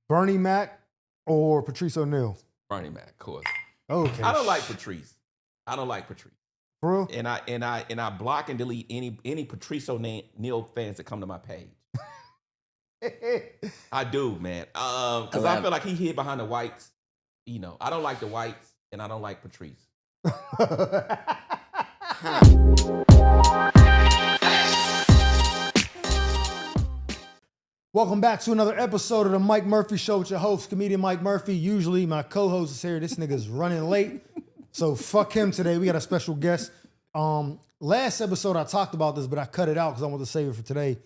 Bernie Mac or Patrice O'Neal? Bernie Mac, of course. Okay. I don't like Patrice. Bro? And I block and delete any Patrice O'Neal fans that come to my page. I do, man. Because I feel like he hid behind the whites. You know, I don't like the whites, and I don't like Patrice. Welcome back to another episode of the Mike Murphy Show with your host, comedian Mike Murphy. Usually my co-host is here. This nigga's running late. So fuck him today. We got a special guest. Last episode I talked about this, but I cut it out because I want to save it for today.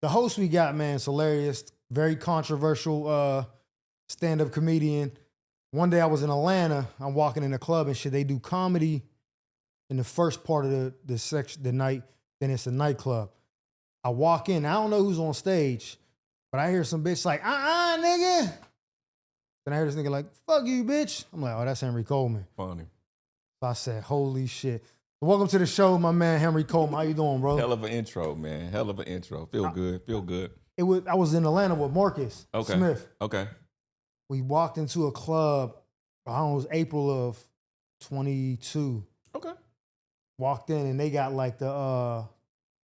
The host we got, man, is hilarious. Very controversial stand-up comedian. One day I was in Atlanta. I'm walking in a club and shit. They do comedy in the first part of the section, the night. Then it's a nightclub. I walk in. I don't know who's on stage, but I hear some bitch like, nigga. Then I hear this nigga like, fuck you, bitch. I'm like, oh, that's Henry Coleman. Funny. So I said, holy shit. Welcome to the show, my man, Henry Coleman. How you doing, bro? Hell of an intro, man. Hell of an intro. Feel good. I was in Atlanta with Marcus Smith. Okay. We walked into a club, I don't know, it was April of 22. Okay. Walked in and they got like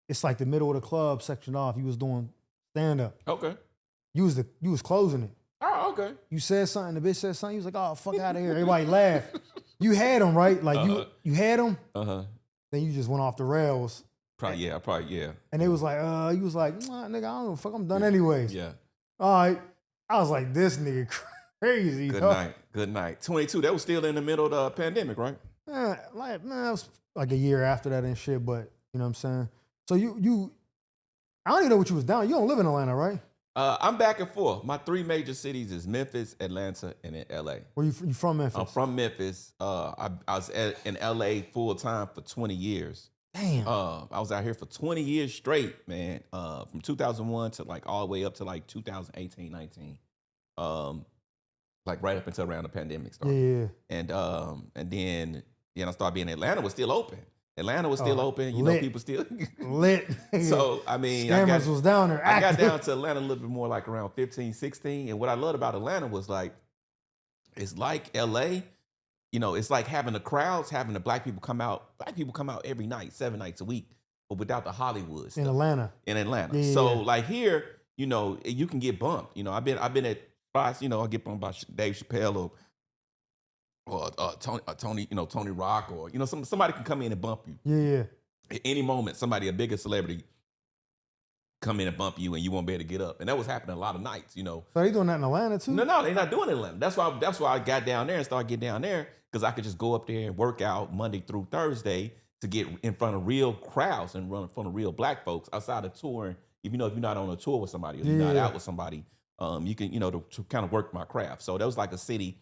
it's like the middle of the club section off. You was doing stand-up. Okay. You was closing it. Oh, okay. You said something, the bitch said something, you was like, oh, fuck out of here. Everybody laughed. You had him, right? Like you had him, then you just went off the rails. Probably, yeah. And they was like, you was like, nah, nigga, I don't know, fuck, I'm done anyways. Yeah. All right. I was like, this nigga crazy. Good night. 22, that was still in the middle of the pandemic, right? It was like a year after that and shit, but you know what I'm saying? So you I don't even know what you was down. You don't live in Atlanta, right? I'm back and forth. My three major cities is Memphis, Atlanta, and then LA. Where you from Memphis? I'm from Memphis. I was in LA full time for 20 years. Damn. I was out here for 20 years straight, man. From 2001 to like all the way up to like 2018, 19. Like right up until around the pandemic started. Yeah. And then I started being Atlanta was still open. Atlanta was still open. You know, people still lit. So, I mean, Scammers was down there. I got down to Atlanta a little bit more like around 15, 16. And what I loved about Atlanta was like, it's like LA, you know, it's like having the crowds, having the black people come out. Black people come out every night, 7 nights a week, but without the Hollywood stuff. In Atlanta. Yeah. So like here, you know, you can get bumped. You know, I've been at spots, you know, I get bumped by Dave Chappelle or Tony, you know, Tony Rock, or you know, somebody can come in and bump you. Yeah. At any moment, a bigger celebrity, come in and bump you, and you won't be able to get up. And that was happening a lot of nights, you know. So they doing that in Atlanta too? No, they're not doing it in Atlanta. That's why I got down there and started getting down there, because I could just go up there and work out Monday through Thursday to get in front of real crowds and run in front of real black folks outside of touring. If you're not on a tour with somebody or you're not out with somebody, you can, you know, to kind of work my craft. So that was like a city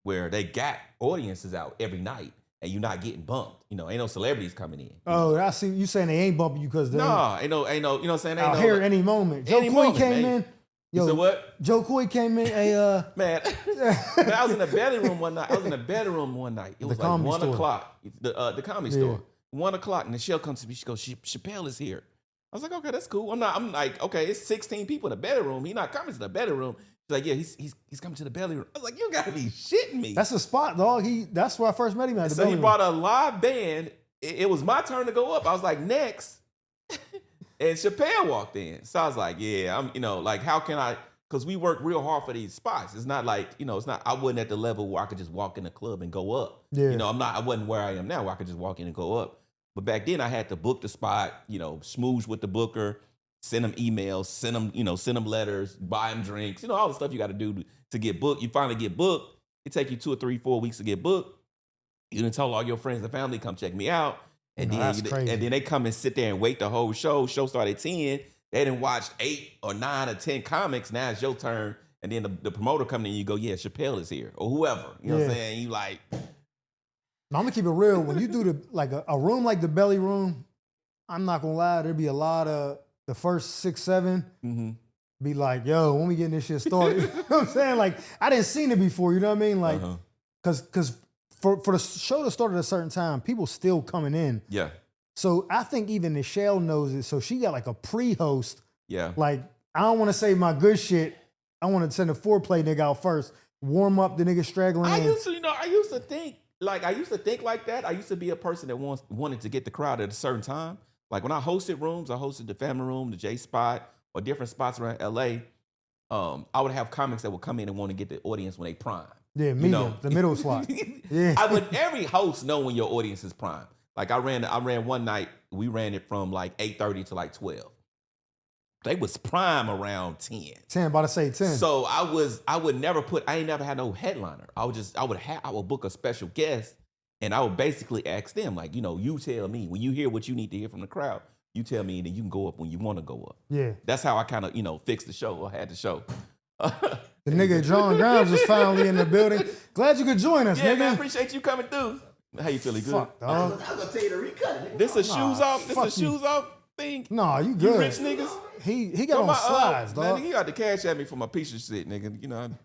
where they got audiences out every night and you're not getting bumped. You know, ain't no celebrities coming in. Oh, I see. You saying they ain't bumping you because they ain't no, you know what I'm saying? Out here at any moment. Joe Coy came in. You said what? Joe Coy came in. Man, I was in the bedroom room one night. It was like 1 o'clock. The comedy store. 1 o'clock, and the show comes to me. She goes, Chappelle is here. I was like, okay, that's cool. I'm like, okay, it's 16 people in the bedroom. He's not coming to the bedroom. She's like, yeah, he's coming to the belly room. I was like, you gotta be shitting me. That's a spot, dog. That's where I first met him at. So he brought a live band. It was my turn to go up. I was like, next. And Chappelle walked in. So I was like, yeah, I'm, you know, like, how can I, because we work real hard for these spots. It's not like, you know, I wasn't at the level where I could just walk in the club and go up. Yeah. You know, I wasn't where I am now where I could just walk in and go up. But back then I had to book the spot, you know, smooze with the booker, send them emails, send them letters, buy them drinks, you know, all the stuff you got to do to get booked. You finally get booked. It take you 2 or 3, 4 weeks to get booked. You done tell all your friends and family, come check me out. And then they come and sit there and wait the whole show. Show started at 10. They done watched 8 or 9 or 10 comics. Now it's your turn. And then the promoter come in and you go, yeah, Chappelle is here. Or whoever. You know what I'm saying? You like... Now, I'm gonna keep it real. When you do a room like the belly room, I'm not gonna lie, there'd be a lot of the first 6, 7 be like, yo, when we getting this shit started? You know what I'm saying? Like, I didn't seen it before, you know what I mean? Like, cause for the show to start at a certain time, people still coming in. Yeah. So I think even Nichelle knows it. So she got like a pre-host. Yeah. Like, I don't want to say my good shit I want to send a foreplay nigga out first, warm up the nigga straggling. I used to think like that. I used to be a person that wanted to get the crowd at a certain time. Like when I hosted rooms, I hosted the Family Room, the J Spot, or different spots around LA. I would have comics that would come in and want to get the audience when they prime. Yeah, the middle slot. Yeah, Every host know when your audience is prime. Like I ran one night. We ran it from like 8:30 to like 12. They was prime around 10. 10, about to say 10. So I would never I ain't never had no headliner. I would book a special guest, and I would basically ask them, like, you tell me when you hear what you need to hear from the crowd, you tell me, and then you can go up when you want to go up. Yeah. That's how I kind of, fixed the show or had the show. The nigga John Grimes is finally in the building. Glad you could join us, Yeah, nigga. man, appreciate you coming through. How you feeling? Good? Fuck, dog. I'm gonna tell you to recut it. This a shoes off? This fuck a shoes off thing? Nah, you You good. rich niggas? He got on slides, man, dog. he got the cash at me for my piece of shit, nigga.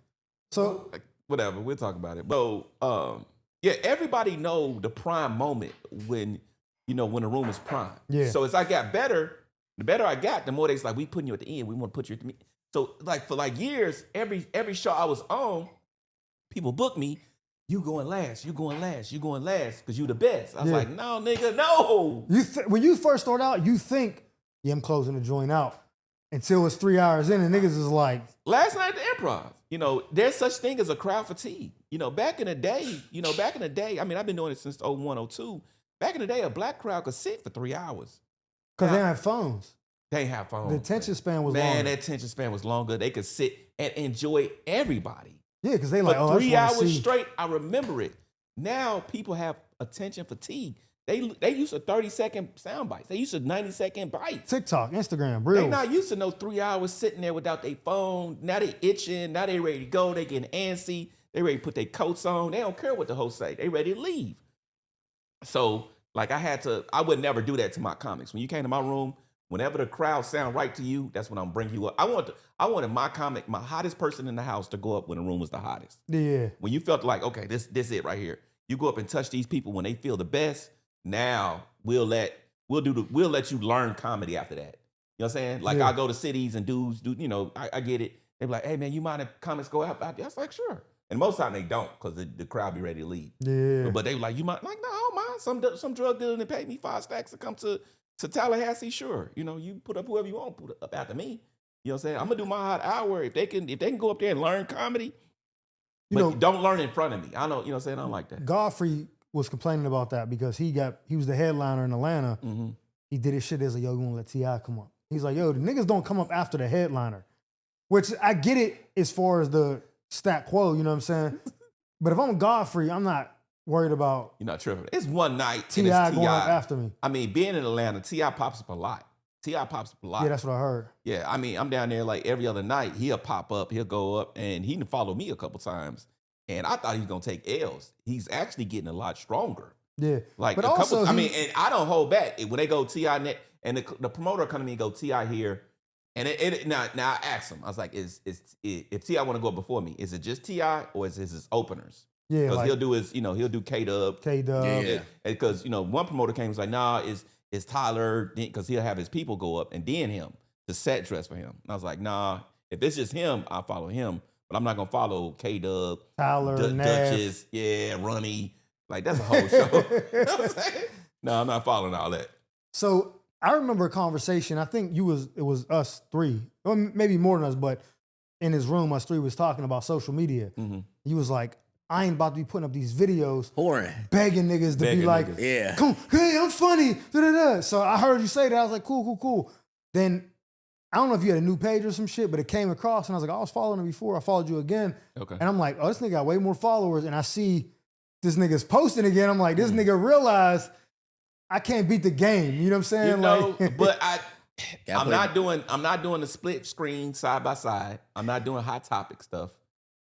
So, Like, whatever, we'll talk about it. So, yeah, everybody know the prime moment when the room is prime. Yeah. So as I got better, the better I got, the more they's like, we putting you at the end. We want to put you at the end. So like for like years, every show I was on, people book me. You going last, because you the best. I was like, no, nigga, no. when you first start out, you think, yeah, I'm closing the joint out. Until it's 3 hours in, and niggas is like. Last night at the Improv, there's such thing as a crowd fatigue. Back in the day, I mean, I've been doing it since 01, 02. Back in the day, a black crowd could sit for 3 hours. Because they have phones. They ain't have phones. The attention span was man, longer. that attention span was longer. They could sit and enjoy everybody. Yeah, because they like, For oh, 3 I just wanna hours see. straight, I remember it. Now people have attention fatigue. They used to 30-second sound bites. They used to 90-second bites. TikTok, Instagram, They real. not used to no 3 hours sitting there without their phone. Now they itching. Now they ready to go. They getting antsy. They ready to put their coats on. They don't care what the host say. They ready to leave. So like I would never do that to my comics. When you came to my room, whenever the crowd sound right to you, that's when I'm bringing you up. I wanted my comic, my hottest person in the house, to go up when the room was the hottest. Yeah. When you felt like, okay, this it right here. You go up and touch these people when they feel the best. Now we'll let you learn comedy after that. You know what I'm saying? Like I go to cities and dudes do, I get it. They be like, hey man, you mind if comics go out there? I was like, sure. And most of the time they don't, because the crowd be ready to leave. Yeah. But they be like, you might, like, no, I don't mind. Some drug dealer that paid me 5 stacks to come to Tallahassee, sure. You put up whoever you want, put up after me. You know what I'm saying? I'm gonna do my hot hour. If they can go up there and learn comedy, but don't learn in front of me. I know, you know what I'm saying? I don't like that. Godfrey was complaining about that because he was the headliner in Atlanta. Mm-hmm. He did his shit. He's like, yo, you want to let T.I. come up? He's like, yo, the niggas don't come up after the headliner. Which I get it as far as the stat quo, you know what I'm saying? But if I'm Godfrey, I'm not worried about You're not tripping. It's one night. T.I. going up after me. I mean, being in Atlanta, T.I. pops up a lot. Yeah, that's what I heard. Yeah, I mean, I'm down there like every other night. He'll pop up, he'll go up, and he followed me a couple times. And I thought he was gonna take L's. He's actually getting a lot stronger. Yeah, like but a also couple. And I don't hold back when they go T.I. and the promoter come to me and go T.I. here, and now I asked him. I was like, if T.I. want to go up before me, is it just T.I. or is it his openers? Yeah, because like, he'll do K-Dub. Yeah. Because one promoter came and was like, nah, it's Tyler, because he'll have his people go up and then him the set dress for him. And I was like, nah, if it's just him, I'll follow him. But I'm not gonna follow K-Dub, Tyler, Duchess, Runny. Like that's a whole show. You know what I'm saying? No, I'm not following all that. So I remember a conversation. I think it was us three, or maybe more than us, but in his room, us three was talking about social media. Mm-hmm. He was like, I ain't about to be putting up these videos, begging niggas to be like, come, hey, I'm funny. Da-da-da. So I heard you say that. I was like, cool. Then I don't know if you had a new page or some shit, but it came across and I was like, I was following him before. I followed you again. Okay. And I'm like, oh, this nigga got way more followers. And I see this nigga's posting again. I'm like, this nigga realized I can't beat the game. You know what I'm saying? But I'm not doing the split screen side by side. I'm not doing hot topic stuff.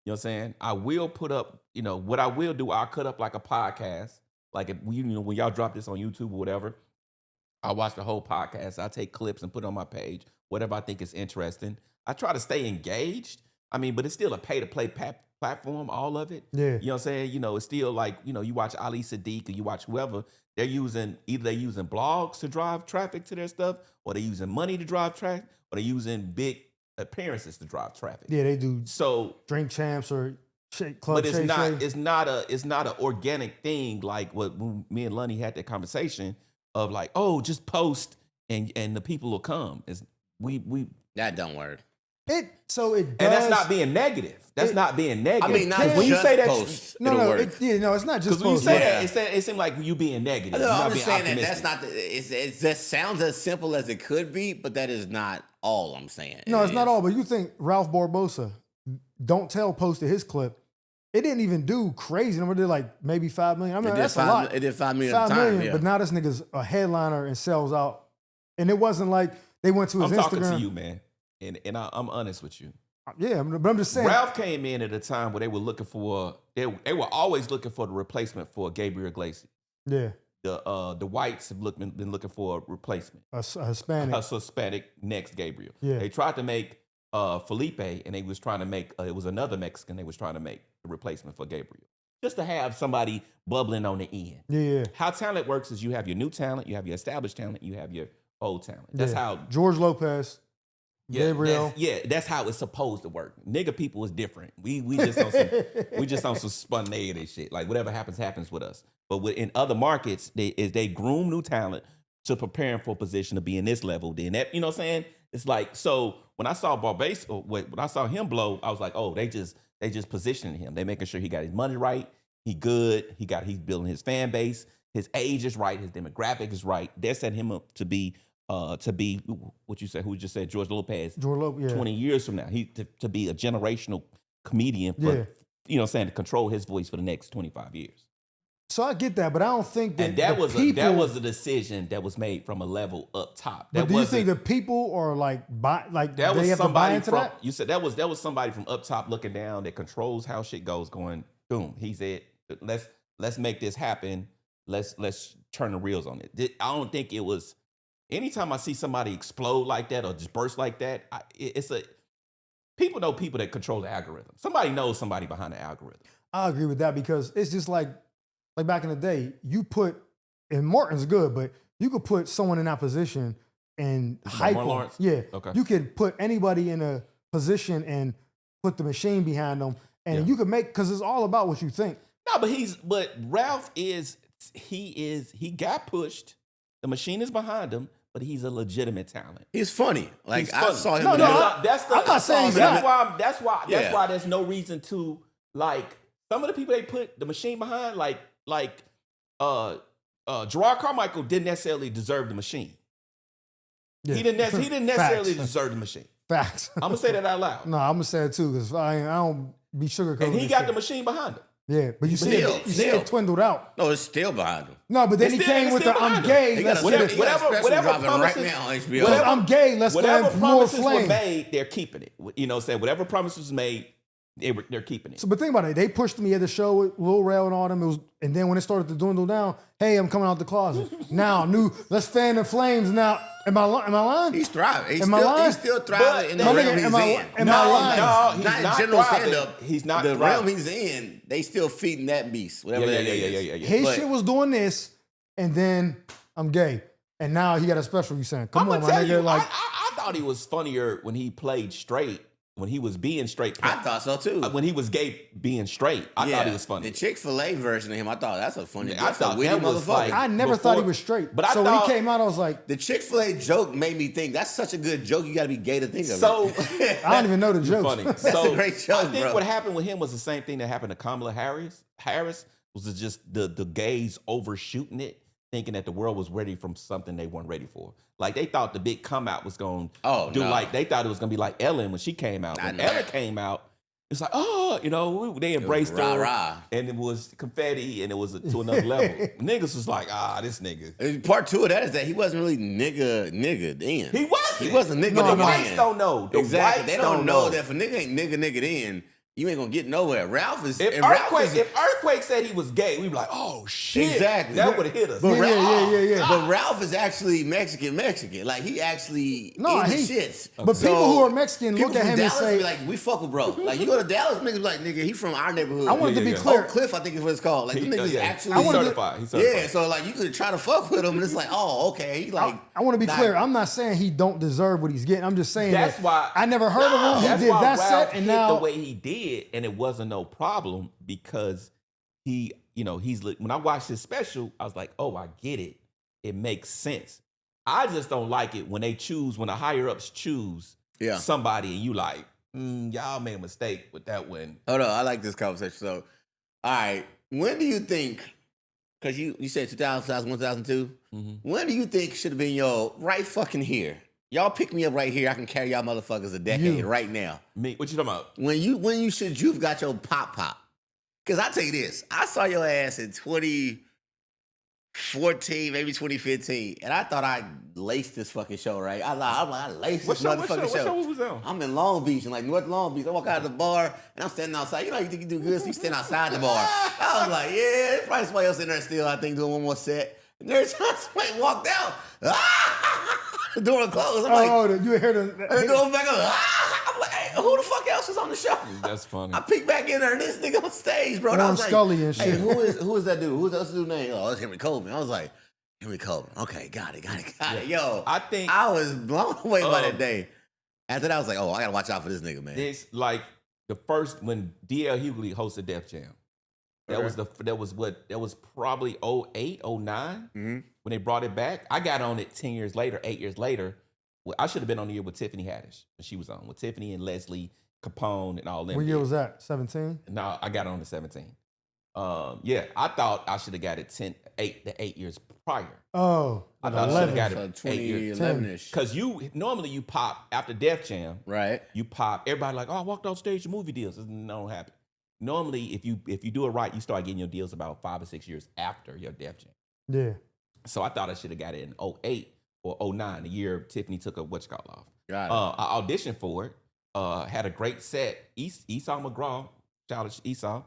You know what I'm saying? I will put up, what I will do, I'll cut up like a podcast. Like if when y'all drop this on YouTube or whatever, I'll watch the whole podcast. I'll take clips and put it on my page, whatever I think is interesting. I try to stay engaged. I mean, but it's still a pay-to-play platform, all of it. Yeah. You know what I'm saying? It's still like, you watch Ali Sadiq or you watch whoever, either they're using blogs to drive traffic to their stuff, or they're using money to drive traffic, or they're using big appearances to drive traffic. Yeah, they do So, drink champs or club. but it's not an organic thing like what when me and Lunny had that conversation of like, oh, just post and the people will come. It's we That don't work. It does. and that's not being negative. That's not being negative. I mean, not when you just say that, posts. No, it'll no, work. it's not just because when you posts. say Yeah. that, it seems like you being negative. No, You're not I'm being just saying that optimistic. that's not. It just sounds as simple as it could be, but that is not all I'm saying. No, it's not is. all. But you think Ralph Barbosa, Don't Tell posted his clip. It didn't even do crazy. Number did like maybe 5 million. I mean, that's a lot. It did 5 million at 5 the time. million. Yeah. But now this nigga's a headliner and sells out. And it wasn't like they went to his I'm Instagram. talking to you, man, and I'm honest with you. Yeah, but I'm just saying. Ralph came in at a time where they were looking for they were always looking for the replacement for Gabriel Iglesias. Yeah, The whites have been looking for a replacement. a Hispanic. A Hispanic next Gabriel. Yeah. They tried to make Felipe, and they was trying to make it was another Mexican. They was trying to make the replacement for Gabriel, just to have somebody bubbling on the end. Yeah. How talent works is you have your new talent, you have your established talent, you have your old talent. That's Yeah. how George Lopez, Gabriel. That's how it's supposed to work. Nigga people is different. We just on some spontaneous shit. Like whatever happens with us. But in other markets, they groom new talent to prepare him for a position to be in this level. Then that, you know what I'm saying? It's like, so when I saw when I saw him blow, I was like, oh, they just positioning him. They making sure he got his money right. He good. He's building his fan base. His age is right. His demographic is right. They're setting him up to be what you said. Who just said George Lopez? George Lopez. Yeah. 20 years from now, to be a generational comedian. For, Yeah. you know what I'm saying, to control his voice for the next 25 years. So I get that, but I don't think that And that was people, a decision that was made from a level up top. But do you think the people are like that they was have to buy somebody into from that? you said that was somebody from up top looking down that controls how shit goes, going boom. He said, let's make this happen. Let's turn the reels on it. I don't think it was. Anytime I see somebody explode like that or just burst like that, people know people that control the algorithm. Somebody knows somebody behind the algorithm. I agree with that because it's just like back in the day, and Martin's good, but you could put someone in that position and hype them. Lawrence? Yeah. Okay. You could put anybody in a position and put the machine behind them, and you could because it's all about what you think. No, but Ralph he got pushed. The machine is behind him, but he's a legitimate talent. He's funny. Like He's I funny. saw him. No, with no, that- I'm not saying he's That's not. why there's no reason to like some of the people they put the machine behind, like Gerard Carmichael didn't necessarily deserve the machine. Yeah. He didn't necessarily Facts. deserve the machine. Facts. I'm gonna say that out loud. No, I'm gonna say it too because I don't be sugarcoating. And he this got shit. the machine behind him. Yeah, but you see Still. it dwindled out. No, it's still behind him. No, but then It's he still- came it's with still the I'm behind gay. He Let's got a get special- it. he got a special whatever dropping right promises- now on HBO. whatever- I'm gay. Let's go Whatever have more promises were flame. made, they're keeping it. You know what I'm saying? Whatever promises was made, they're keeping it. So, but think about it. They pushed me at the show with Lil Rel and all them. And then when it started to dwindle down, hey, I'm coming out the closet. Now, let's fan the flames. Now, am I lying? He's thriving. Am I lying? He's still thriving in the My realm nigga, he's am I- in. am I lying? No, he's not not general thriving. stand-up. He's not the thriving. realm he's in. They still feeding that beast. Whatever Yeah. that is. His But- shit was doing this, and then I'm gay. And now he got a special. You saying, come I'm on, gonna my tell nigga. you, Like, I thought he was funnier when he played straight. When he was being straight, I thought so too. when he was gay being straight, I thought he was funny. The Chick-fil-A version of him, I thought that's a funny. Yeah, I That's a thought witty that was motherfucker. like- I never before- thought he was straight. but I so when thought- he came out, I was like, The Chick-fil-A joke made me think that's such a good joke. You got to be gay to think of So it. I don't even know the You're jokes. funny. That's So a great joke, I think bro. what happened with him was the same thing that happened to Kamala Harris was just the gays overshooting it, thinking that the world was ready from something they weren't ready for. Like they thought the big come out was going to do no. like they thought it was going to be like Ellen when she came out. When know. Ellen came out, it's like, oh, they embraced her, rah-rah. and it was confetti, and it was to another level. Niggas was like, this nigga. And part two of that is that he wasn't really nigga then. He wasn't. He wasn't nigga. But the nigga whites then. don't know. The Exactly. whites They don't know that if a nigga ain't nigga then, you ain't gonna get nowhere. Ralph is. If and Ralph Earthquake Quake said he was gay, we'd be like, oh shit. Exactly. That would have hit us. But yeah. But Ralph is actually Mexican. Like he actually in the shits. But people who are Mexican people look at from him Dallas and say, be like, we fuck with bro. Like you go to Dallas, niggas be like, nigga, he from our neighborhood. I wanted to be Yeah. clear. Oak Cliff, I think is what it's called. Like them niggas actually He's certified. He's certified. Yeah, so like you could try to fuck with him, and it's like, oh, okay. He like I want to be clear. I'm not saying he don't deserve what he's getting. I'm just saying That's that why I never heard of him. He That's did why that Ralph set, and hit now the way he did, and it wasn't no problem because he, when I watched his special, I was like, oh, I get it. It makes sense. I just don't like it when the higher ups choose somebody, and you like, y'all made a mistake with that one. Hold on, I like this conversation. So, all right, when do you think? Because you said 2001, 2002. When do you think should have been your right fucking here? Y'all pick me up right here. I can carry y'all motherfuckers a decade right now. Me? What you talking about? When you should you've got your pop. Because I tell you this, I saw your ass in 2014, maybe 2015, and I thought I laced this fucking show, right? I'm like, I laced this motherfucking show. What show was that? I'm in Long Beach, in like North Long Beach. I walk out of the bar, and I'm standing outside. You know, you think you do good, so you stand outside the bar. I was like, yeah, there's probably somebody else in there still, I think, doing one more set. And there's somebody walked out. The door closed. I'm like, you heard him. and going back up. I'm like, hey, who the fuck else is on the show? That's funny. I peeked back in there, and this nigga on stage, bro. And I Warren was like, Scully and hey, shit. who is that dude? Who's that dude's name? Oh, it's Henry Coleman. I was like, Henry Coleman. Okay, got it. Yo, I think I was blown away by that day. After that, I was like, oh, I gotta watch out for this nigga, man. it's like the first when DL Hughley hosted Def Jam. That was probably 08, 09 when they brought it back. I got on it 10 years later, 8 years later. Well, I should have been on the year with Tiffany Haddish when she was on, with Tiffany and Leslie Capone and all them. What year was that? 17? No, I got on at 17. I thought I should have got it 8 years prior. Oh, I thought I should have got So it 8 years. 2011-ish. Because normally you pop after Def Jam, Right. you pop, everybody like, oh, I walked off stage to movie deals. It don't happen. Normally, if you do it right, you start getting your deals about 5 or 6 years after your Def Jam. yeah. So I thought I should have got it in 08 or 09, the year Tiffany took a whatchamacallit off. Got it. I auditioned for it, had a great set. Esau McGraw, shout out to Esau,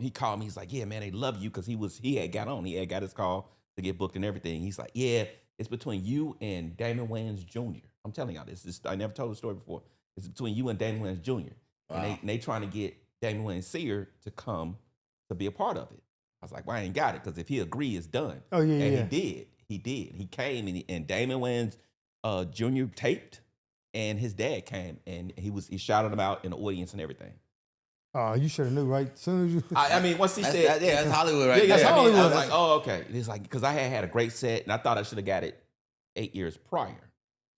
he called me. He's like, yeah, man, they love you because he had got on. He had got his call to get booked and everything. He's like, yeah, it's between you and Damon Wayans Jr. I'm telling y'all this. I never told the story before. It's between you and Damon Wayans Jr. Wow. And they trying to get Damon Wayans Sr. to come to be a part of it. I was like, well, I ain't got it because if he agree, it's done. Oh, yeah, and yeah. He did. He came and Damon Wayans Jr. taped, and his dad came and he shouted him out in the audience and everything. Oh, you should have knew, right? As soon as you... I mean, once he said, that's Hollywood, right? yeah, That's I mean, Hollywood. I was like, oh, okay. It's like because I had a great set, and I thought I should have got it 8 years prior.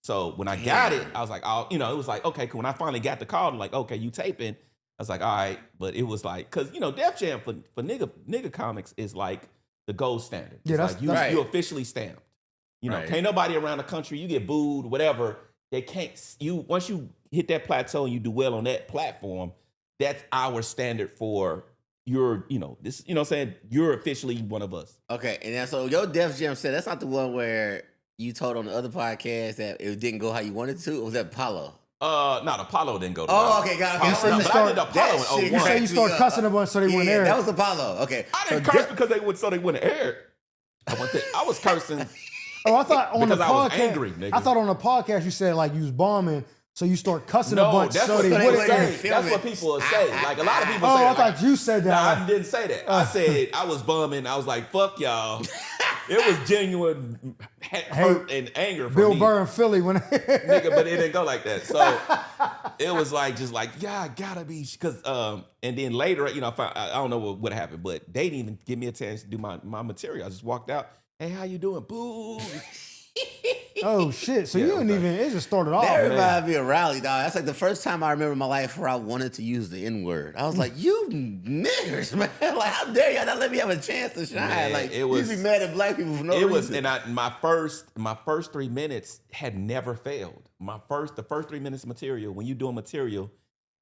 So when I got it, I was like, oh, it was like, okay, cool. When I finally got the call, like, okay, you taping? I was like, all right, but it was like, cause Def Jam for nigga comics is like the gold standard. Yeah, it's that's like you officially stamped. Right. Can't nobody around the country, you get booed, whatever. They can't. Once you hit that plateau and you do well on that platform, that's our standard for your, this. You know what I'm saying? You're officially one of us. Okay, and then so your Def Jam set, that's not the one where you told on the other podcast that it didn't go how you wanted to, or was that Apollo? Not Apollo didn't go to. Oh, okay, got it. Apollo, So you but I start- did Apollo in You 01. say you start cussing a bunch so they wouldn't air. That was Apollo. Okay. I didn't So curse because they wouldn't air. I was cursing. Oh, I thought on the Because I was podcast. angry, nigga. I thought on the podcast you said like you was bombing, so you start cussing a No, bunch that's so what they they wouldn't would air. say. That's what people would say. Like a lot of people Oh, say I that. Like, thought you said no, that. I didn't say that. I said I was bumming. I was like, fuck y'all. It was genuine hurt and anger for Bill me. Burr in Philly when Nigga, but it didn't go like that. So it was like, just like, yeah, I gotta be, because, and then later, I don't know what happened, but they didn't even give me a chance to do my material. I just walked out. Hey, how you doing? Boo. Oh shit! So Yeah, you didn't okay. even. It just started off. That man. reminded me of Rowley, dog. That's like the first time I remember in my life where I wanted to use the N-word. I was like, you niggers, man. Like, how dare y'all not let me have a chance to shine? Man, like, it was- you be mad at black people for no It reason. was, and my first 3 minutes had never failed. The first 3 minutes of material, when you doing material,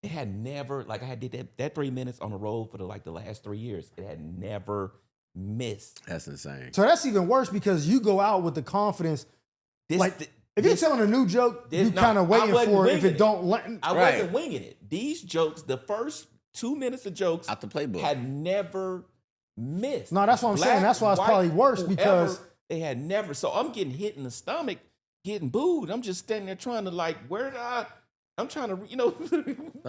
it had never, like I had did that 3 minutes on the road for the last 3 years. It had never missed. That's insane. So that's even worse because you go out with the confidence. If you're telling a new joke, you kind of waiting for it. If it don't, I wasn't winging it. These jokes, the first 2 minutes of jokes Out the playbook. had never missed. No, that's what I'm saying. That's why it's white, probably worse whoever, because they had never. So I'm getting hit in the stomach, getting booed. I'm just standing there trying to like, where did I'm trying to,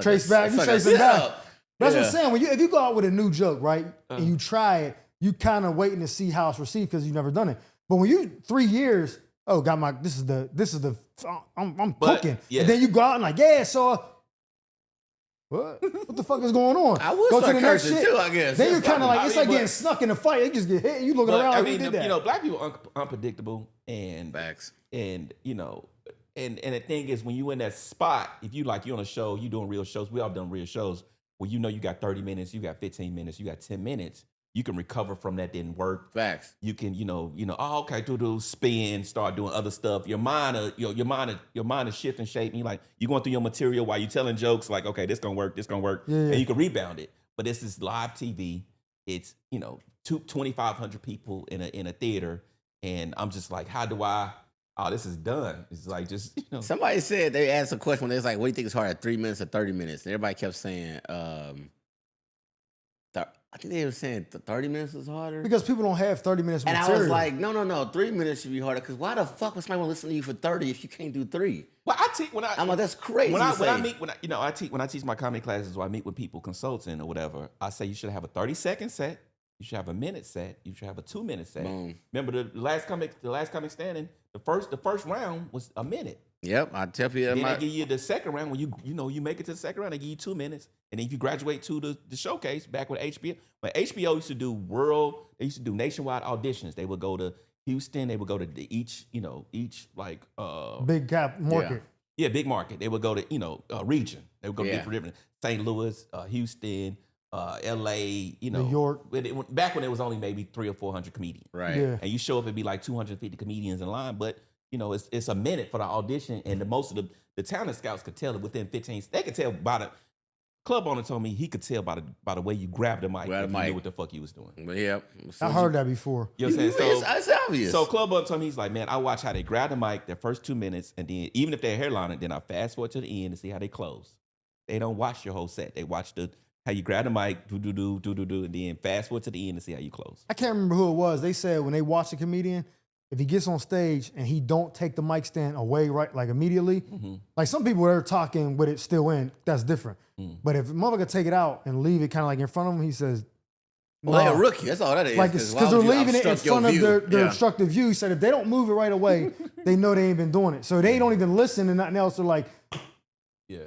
trace back. You trace it back. That's what I'm saying. If you go out with a new joke, right, and you try it, you kind of waiting to see how it's received because you've never done it. But when you 3 years, this is the I'm cooking, yeah. and then you go out and like, yeah, so what the fuck is going on? I would go start to the next cursing shit. too, I guess. Then you're kind of like, it's like but- getting snuck in a fight. They just get hit, and you looking around like, who did that? Black people are unpredictable, and Facts. and and the thing is, when you in that spot, if you like, you on a show, you doing real shows. We all done real shows where you got 30 minutes, you got 15 minutes, you got 10 minutes. You can recover from that didn't work. Facts. You can, oh, okay, do spin, start doing other stuff. Your mind is shifting shape. And you're going through your material while you're telling jokes. Like, okay, this gonna work, Yeah. and you can rebound it. But this is live TV. It's 2,500 people in a theater, and I'm just like, how do I? Oh, this is done. It's like just Somebody said they asked a question when they was like, "What do you think is harder, 3 minutes or 30 minutes?" And everybody kept saying, I think they were saying 30 minutes was harder. Because people don't have 30 minutes And material. I was like, no, 3 minutes should be harder. Because why the fuck would somebody want to listen to you for 30 if you can't do 3? Well, I'm like, that's crazy. When I teach my comedy classes, or I meet with people consulting or whatever, I say you should have a 30-second set, you should have a minute set, you should have a 2-minute set. Boom. Remember the last comic standing, the first round was a minute. Yep, I tell you that. Then they give you the second round when you make it to the second round, they give you 2 minutes, and then if you graduate to the showcase back with HBO. When HBO used to do nationwide auditions. They would go to Houston, they would go to each big cap market. Yeah, big market. They would go to, region. They would go to different St. Louis, Houston, LA, New York. Back when it was only maybe 300 or 400 comedians. Right. Yeah. And you show up, it'd be like 250 comedians in line, but it's a minute for the audition, and most of the talent scouts could tell it within 15. They could tell by the club owner told me he could tell by the way you grabbed the mic, if you knew what the fuck he was doing. But yeah, I heard that before. You know what I'm saying? It's obvious. So club owner told me, he's like, man, I watch how they grab the mic their first 2 minutes, and then even if they're hairlining, then I fast forward to the end to see how they close. They don't watch your whole set. They watch how you grab the mic, do, and then fast forward to the end to see how you close. I can't remember who it was. They said when they watch a comedian, if he gets on stage and he don't take the mic stand away right like immediately, like some people are talking with it still in, that's different. But if a motherfucker take it out and leave it kind of like in front of him, he says, well, they're a rookie. That's all that is. Like because they're leaving it in front of their obstructive view. He said if they don't move it right away, they know they ain't been doing it. So they don't even listen and nothing else. They're like, yeah.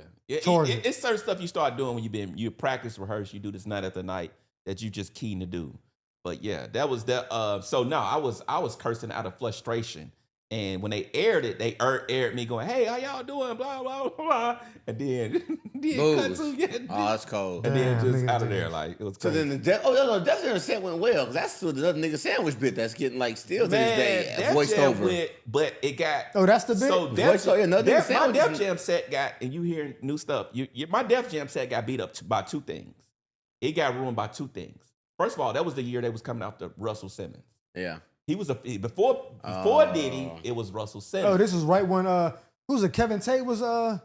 Charging. It's certain stuff you start doing when you practice, rehearse, you do this night after night that you just keen to do. But yeah, that was that. So no, I was cursing out of frustration. And when they aired it, they aired me going, "Hey, how y'all doing?" Blah blah blah, and then cut to Oh, that's cold. and then just nigga, out of there, like it was So crazy. then the Def Jam set went well because that's the other nigga sandwich bit that's getting like still to this day Def voiced Jam over. went, but it got oh, that's the bit. so Voiced over, another my sandwich Def is- Jam set got, and you hear new stuff. My Def Jam set got beat up by 2 things. It got ruined by 2 things. First of all, that was the year they was coming after Russell Simmons. Yeah. He was before Diddy. It was Russell Simmons. Oh, this was right when who's it? Kevin Tate was I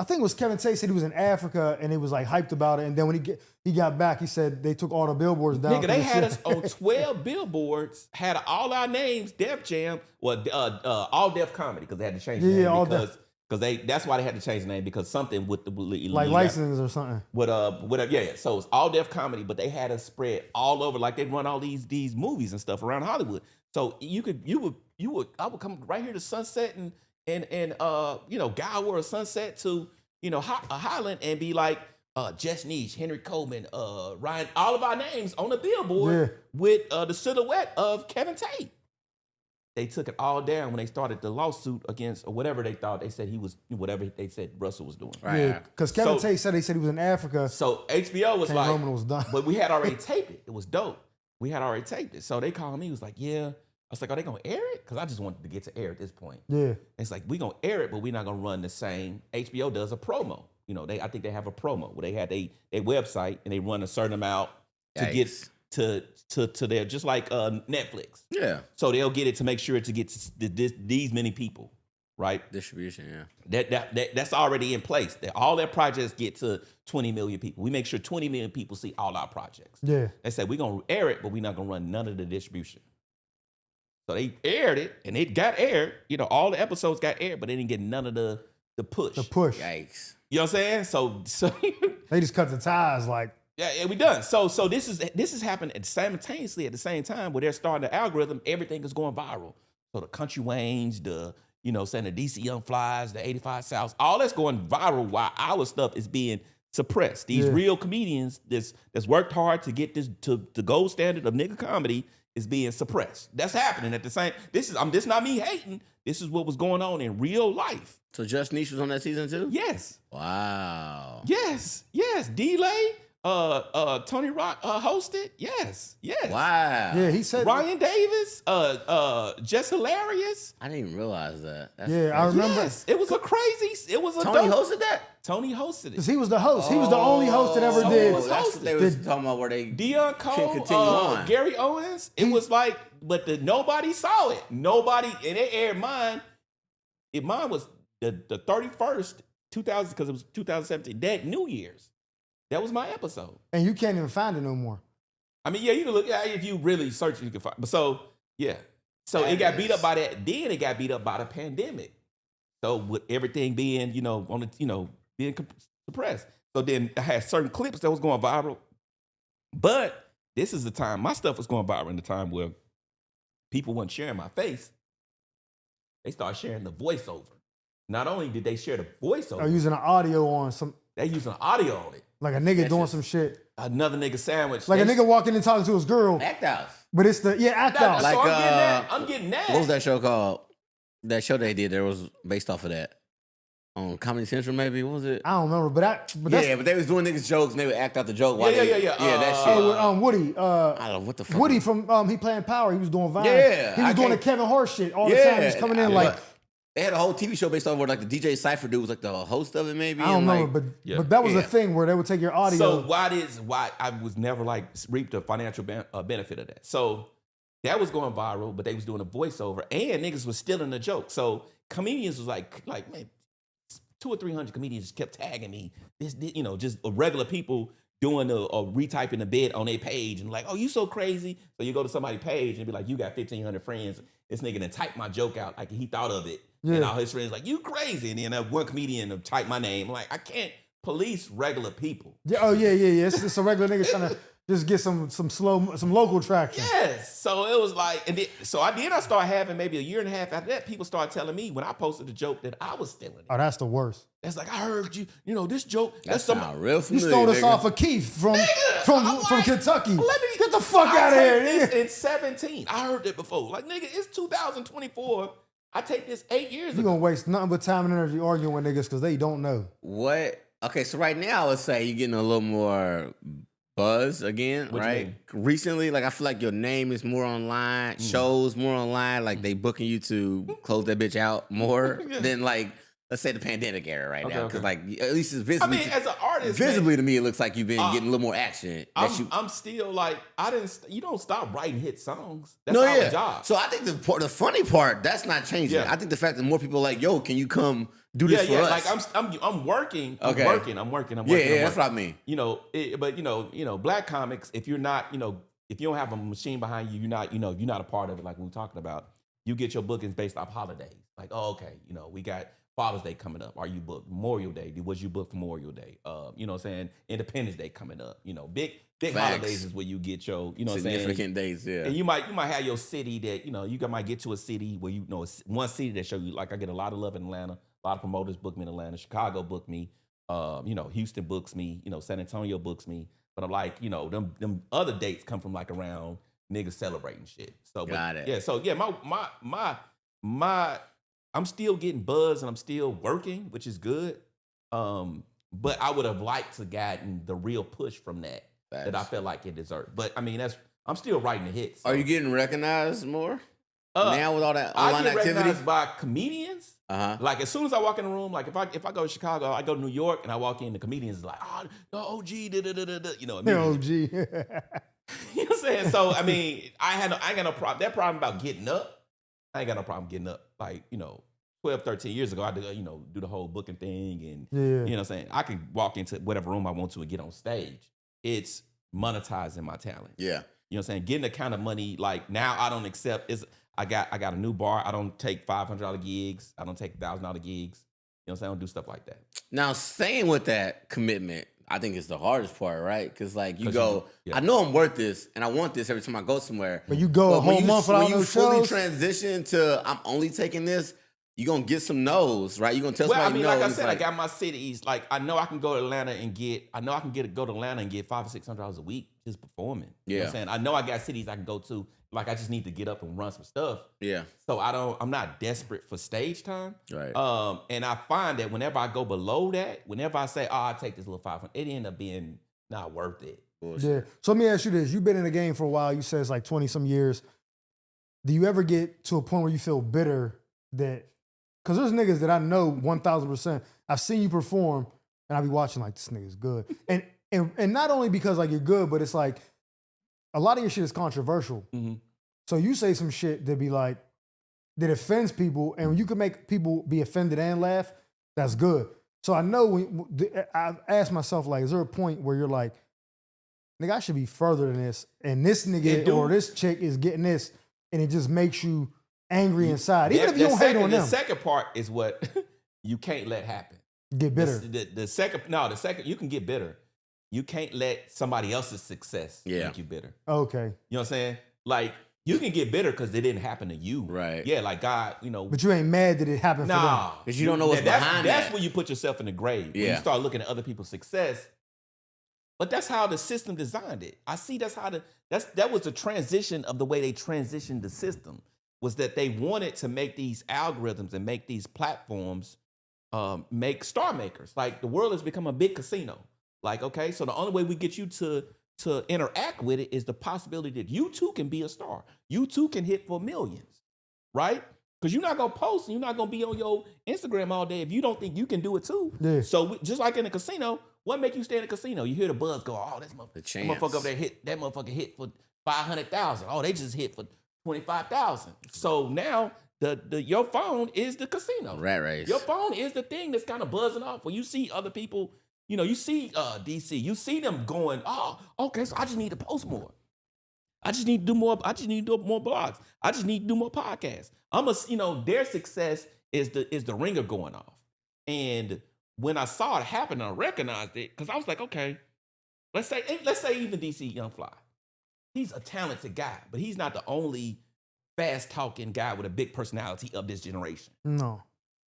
think it was Kevin Tate said he was in Africa and he was like hyped about it. And then when he got back, he said they took all the billboards down. Nigga, they had us on 12 billboards, had all our names, Def Jam, All Def Comedy, because they had to change the Yeah, name All because that's why they had to change the name, because something with the like license or something. whatever. Yeah. So it's All Def Comedy, but they had us spread all over, like they run all these movies and stuff around Hollywood. So I would come right here to Sunset and Gower or Sunset to Highland and be like Jess Niche, Henry Coleman, Ryan, all of our names on the billboard with the silhouette of Kevin Tate. They took it all down when they started the lawsuit against, or whatever they thought. They said he was, whatever they said Russell was doing. Right. Yeah, because Kevin Tate said he said he was in Africa. So HBO was Came like, home and it was done. but we had already taped it. It was dope. We had already taped it. So they called me. He was like, yeah. I was like, are they going to air it? Because I just wanted to get to air at this point. Yeah. And it's like, we're going to air it, but we're not going to run the same. HBO does a promo. I think they have a promo where they had their website and they run a certain amount to get to their, just like Netflix. Yeah. So they'll get it to make sure to get to these many people. right? Distribution, yeah. That's already in place. That all their projects get to 20 million people. We make sure 20 million people see all our projects. Yeah. They said we're gonna air it, but we're not gonna run none of the distribution. So they aired it, and it got aired. You know, all the episodes got aired, but they didn't get none of the push. The push. Yikes. You know what I'm saying? So They just cut the ties. Like, yeah, we done. So this is happening simultaneously at the same time where they're starting the algorithm. Everything is going viral. So the Country Waynes, saying the DC Young Flies, the 85 Souths, all that's going viral while our stuff is being suppressed. These real comedians that's worked hard to get this to the gold standard of nigga comedy is being suppressed. That's happening at the same. This is not me hating. This is what was going on in real life. So Just Niche was on that season too? Yes. Wow. Yes. D-Lay, Tony Rock hosted. Yes. Wow. yeah, he said. Ryan Davis, Just Hilarious. I didn't even realize that. That's Yeah, I crazy. remember. Yes, it was a Tony dope- hosted that? Tony hosted Because it. he was the host. He was the only host that ever so did. it was That's what they was talking about where they Dion Cole, continue on. Gary Owens. It was like, but nobody saw it. Nobody, and they aired mine. Mine was the 31st, 2000, because it was 2017. That New Year's. That was my episode. And you can't even find it no more. I mean, yeah, you can look. Yeah, if you really search, you can find. But so, yeah. So it got beat up by that. Then it got beat up by the pandemic. So with everything being, being suppressed. So then I had certain clips that was going viral. But this is the time my stuff was going viral in the time where people weren't sharing my face. They started sharing the voiceover. Not only did they share the voiceover, Or using an audio on some, they using audio on it. like a nigga doing some shit. Another nigga sandwich. Like a They- nigga walking and talking to his girl. Act House. But it's the, act out. So Like, I'm getting that. What was that show called? That show they did there was based off of that. On Comedy Central, maybe? What was it? I don't remember, but that's Yeah, but they was doing niggas jokes and they would act out the joke. Yeah. While Yeah, that shit. with, Woody. I don't know what the fuck. Woody from he playing Power. He was doing Vine. Yeah, he was I doing the can't- Kevin Hart shit all the time. He's coming in like, They had a whole TV show based off where like the DJ Cypher dude was like the host of it, maybe. I don't and, remember, like, but that was Yeah. a thing where they would take your audio. So why I was never like reaped the financial benefit of that. So that was going viral, but they was doing a voiceover and niggas was stealing the joke. So comedians was like man, 200 or 300 comedians just kept tagging me. This just regular people doing or retyping the bit on their page and like, oh, you so crazy. So you go to somebody's page and be like, you got 1,500 friends. This nigga done typed my joke out like he thought of it. Yeah. And all his friends like, you crazy. And then that one comedian typed my name. Like, I can't police regular people. Yeah, yeah. It's a regular nigga trying to just get some local traction. Yes. So it was like, and I started having maybe a year and a half after that, people started telling me when I posted the joke that I was stealing it. Oh, that's the worst. That's like, I heard you, this joke. That's some not real You familiar. stole us nigga. off of Keith from I'm like, Kentucky. let me- Get the fuck I out of here, take nigga. this in 17. I heard that before. Like, nigga, it's 2024. I take this 8 years You ago. gonna waste nothing but time and energy arguing with niggas because they don't know. What? Okay, so right now, let's say you're getting a little more buzz again, What you right? mean? Recently, like I feel like your name is more online, shows more online, like they booking you to close that bitch out more than like, let's say the pandemic era right now. Because like, at least it's I visibly, mean, as an artist, visibly to me, it looks like you've been getting a little more action. I'm still like, you don't stop writing hit songs. That's our job. So I think the funny part, that's not changing. Yeah. I think the fact that more people are like, yo, can you come do this for us? Like I'm working. Okay. I'm working. Yeah, that's what I mean. But black comics, if you're not, if you don't have a machine behind you, you're not a part of it. Like we were talking about, you get your bookings based off holidays. Like, oh, okay, we got Father's Day coming up. Are you booked? Memorial Day. Was you booked for Memorial Day? You know what I'm saying? Independence Day coming up. Big Facts. holidays is where you get your, what I'm saying? Significant days, yeah. And you might have your city that, you might get to a city where one city that show you, like I get a lot of love in Atlanta. A lot of promoters book me in Atlanta. Chicago book me. Houston books me. San Antonio books me. But I'm like, them other dates come from like around niggas celebrating shit. So Got it. Yeah. So yeah, my I'm still getting buzz and I'm still working, which is good. But I would have liked to gotten the real push from that I felt like it deserved. But I mean, I'm still writing the hits. So. Are you getting recognized more now with all that online I get activity? recognized by comedians. Uh-huh. Like as soon as I walk in the room, like if I go to Chicago, I go to New York and I walk in, the comedians is like, oh, the OG, immediately. Oh, gee. You know what I'm saying? So I mean, I ain't got no problem. That problem about getting up, I ain't got no problem getting up. Like, 12, 13 years ago, I did, do the whole booking thing. And, Yeah. you know what I'm saying? I could walk into whatever room I want to and get on stage. It's monetizing my talent. Yeah. You know what I'm saying? Getting the kind of money, like now I don't accept, I got a new bar. I don't take $500 gigs. I don't take $1,000 gigs. You know what I'm saying? I don't do stuff like that. Now, staying with that commitment, I think is the hardest part, right? Because like you go, yeah. I know I'm worth this, and I want this every time I go somewhere. But you go a whole month without no When you fully shows? transition to I'm only taking this, you're gonna get some no's, right? You're gonna tell Well, I somebody mean, no. like I said, I got my cities. Like I know I can go to Atlanta and go to Atlanta and get $500 or $600 a week just performing. You know what I'm saying? I know I got cities I can go to. Like I just need to get up and run some stuff. Yeah. So I'm not desperate for stage time. Right. And I find that whenever I go below that, whenever I say, I'll take this little 500, it end up being not worth it. Yeah. So let me ask you this. You've been in the game for a while. You said it's like 20 some years. Do you ever get to a point where you feel bitter that, because there's niggas that I know 1,000%. I've seen you perform and I be watching like, this nigga's good. And not only because like you're good, but it's like a lot of your shit is controversial. Mm-hmm. So you say some shit that be like, that offends people, and when you can make people be offended and laugh, that's good. So I know I've asked myself, like, is there a point where you're like, nigga, I should be further than this, and this nigga or this chick is getting this, and it just makes you angry inside, even if you don't hate on them. The second part is what you can't let happen. Get bitter. The second, you can get bitter. You can't let somebody else's success make you bitter. Okay. You know what I'm saying? Like, you can get bitter because it didn't happen to you. Right. Yeah, like God, But you ain't mad that it happened for them. Because you don't know what's behind That's that. when you put yourself in the grave. Yeah. When you start looking at other people's success. But that's how the system designed it. I see that was the transition of the way they transitioned the system, was that they wanted to make these algorithms and make these platforms make star makers. Like the world has become a big casino. Like, okay, so the only way we get you to interact with it is the possibility that you too can be a star. You too can hit for millions, right? Because you're not going to post and you're not going to be on your Instagram all day if you don't think you can do it too. Yeah. So just like in a casino, what make you stay in a casino? You hear the buzz go, oh, that motherfucker up there that motherfucker hit for 500,000. Oh, they just hit for 25,000. So now your phone is the casino. Rat race. Your phone is the thing that's kind of buzzing off. When you see other people, you see DC, you see them going, oh, okay, so I just need to post more. I just need to do more. I just need to do more blogs. I just need to do more podcasts. Their success is the ringer going off. And when I saw it happen, I recognized it because I was like, okay, let's say even DC Young Fly. He's a talented guy, but he's not the only fast talking guy with a big personality of this generation. No.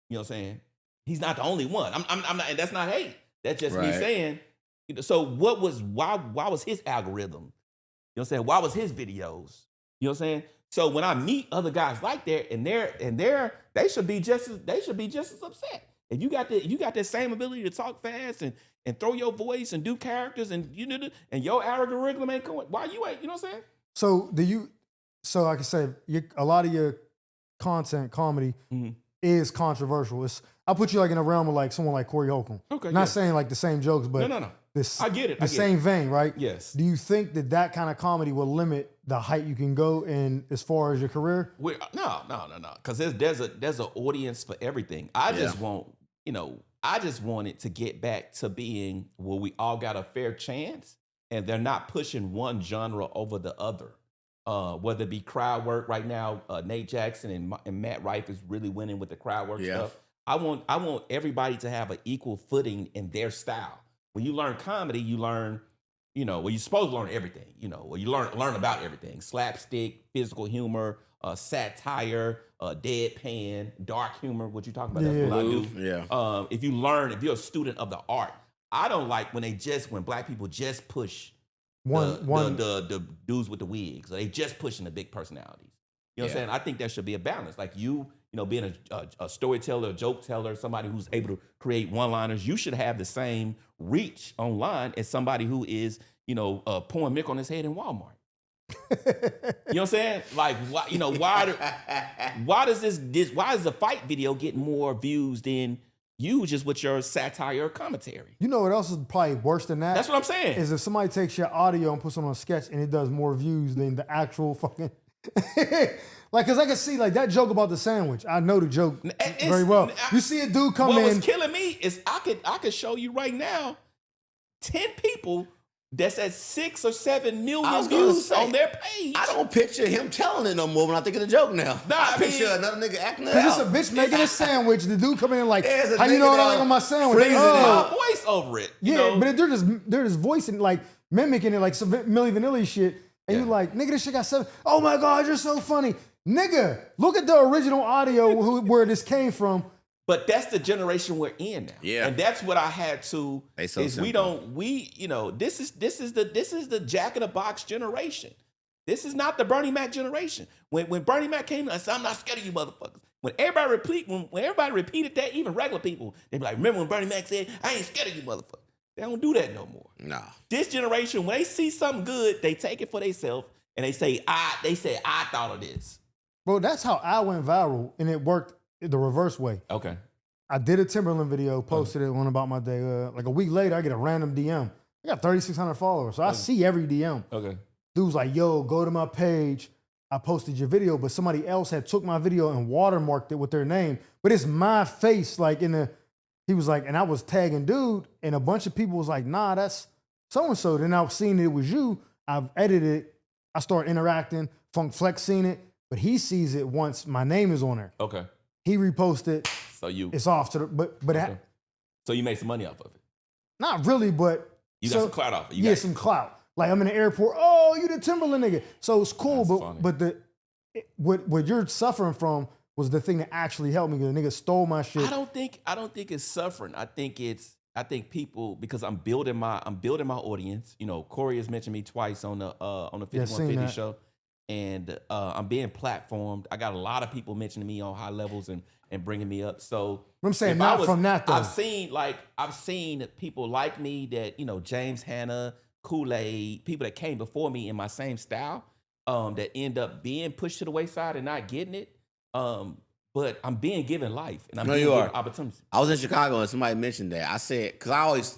You know what I'm saying? He's not the only one. I'm not, and that's not hate. That's just me Right. saying. So why was his algorithm? You know what I'm saying? Why was his videos? You know what I'm saying? So when I meet other guys like that, and they should be just as upset. If you got that same ability to talk fast and throw your voice and do characters and and your algorithm ain't going, why you ain't? You know what I'm saying? So like I said, a lot of your content, comedy, is controversial. I put you like in a realm of like someone like Corey Holcomb. Okay, Not saying like the same jokes, but no. This, I get it. The same vein, right? Yes. Do you think that kind of comedy will limit the height you can go in as far as your career? No. Because there's an audience for everything. I just want it to get back to being where we all got a fair chance, and they're not pushing one genre over the other. Whether it be crowd work right now, Nate Jackson and Matt Rife is really winning with the crowd work stuff. I want everybody to have an equal footing in their style. When you learn comedy, you learn, you're supposed to learn everything, you learn about everything. Slapstick, physical humor, satire, deadpan, dark humor, what you talking about, that's what I do. Yeah. If you're a student of the art, I don't like when black people just push the dudes with the wigs, or they just pushing the big personalities. You know what I'm saying? I think there should be a balance. Like being a storyteller, a joke teller, somebody who's able to create one-liners, you should have the same reach online as somebody who is, pouring milk on his head in Walmart. You know what I'm saying? Like, why does the fight video get more views than you just with your satire or commentary? You know what else is probably worse than that? That's what I'm saying. Is if somebody takes your audio and puts it on a sketch and it does more views than the actual fucking... Like, cause I can see like that joke about the sandwich. I know the joke very well. You see a dude come what in. was killing me is I could show you right now 10 people that's at 6 or 7 million views on their page. I don't picture him telling it no more when I think of the joke now. Nah, I I mean, picture another nigga acting it Cause out. it's a bitch making a sandwich. The dude come in like, There's a how you nigga know what I now like on my sandwich? freezing my voice over it. You Yeah, know? but they're just voicing like mimicking it like some Milli Vanilli shit, and you like, nigga, this shit got 7. Oh my god, you're so funny, nigga. Look at the original audio where this came from. But that's the generation we're in now. Yeah. And that's what I had to They so is simple. this is the Jack in the Box generation. This is not the Bernie Mac generation. When Bernie Mac came, I said, I'm not scared of you motherfuckers. When everybody repeated that, even regular people, they be like, remember when Bernie Mac said, I ain't scared of you motherfuckers. They don't do that no more. Nah. This generation, when they see something good, they take it for themselves and they say, I thought of this. Bro, that's how I went viral, and it worked the reverse way. Okay. I did a Timberland video, posted it on About My Day. Like a week later, I get a random DM. I got 3,600 followers, so I see every DM. Okay. Dude's like, yo, go to my page. I posted your video, but somebody else had took my video and watermarked it with their name. But it's my face, like he was like, and I was tagging dude, and a bunch of people was like, nah, that's so-and-so. Then I've seen it was you. I've edited it. I start interacting. Funk Flex seen it, but he sees it once my name is on there. Okay. He reposted. So It's off to the, but okay. So you made some money off of it. Not really, but You got some clout off it. You yeah, got some clout. Like I'm in the airport. Oh, you the Timberland nigga. So it's cool, That's but funny. what you're suffering from was the thing that actually helped me because the nigga stole my shit. I don't think it's suffering. I think people, because I'm building my audience. You know, Corey has mentioned me twice on the 5150 show, and I'm being platformed. I got a lot of people mentioning me on high levels and bringing me up. So I'm saying not from that though. I've seen people like me that, you know, James Hanna, Kool-Aid, people that came before me in my same style, that end up being pushed to the wayside and not getting it. But I'm being given life and I'm being given opportunities. I was in Chicago and somebody mentioned that. I said, because I always,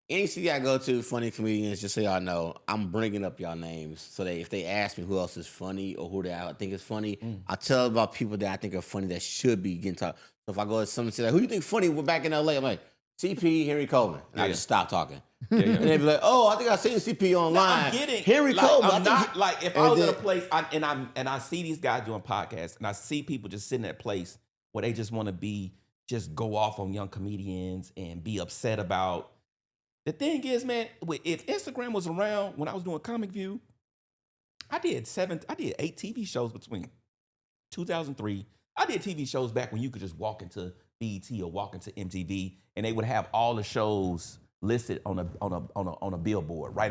any city I go to, funny comedians, just so y'all know, I'm bringing up y'all names so that if they ask me who else is funny or who I think is funny, I tell them about people that I think are funny that should be getting talked. So if I go to someone and say, like, who do you think funny? We're back in LA. I'm like, CP, Henry Coleman. And I just stop talking. And they be like, oh, I think I seen CP online. No, I'm getting Henry like, Coleman. I'm not like if I was in a place and I see these guys doing podcasts and I see people just sitting at a place where they just want to just go off on young comedians and be upset about. The thing is, man, if Instagram was around when I was doing Comic View, I did 8 TV shows between 2003. I did TV shows back when you could just walk into BET or walk into MTV and they would have all the shows listed on a billboard right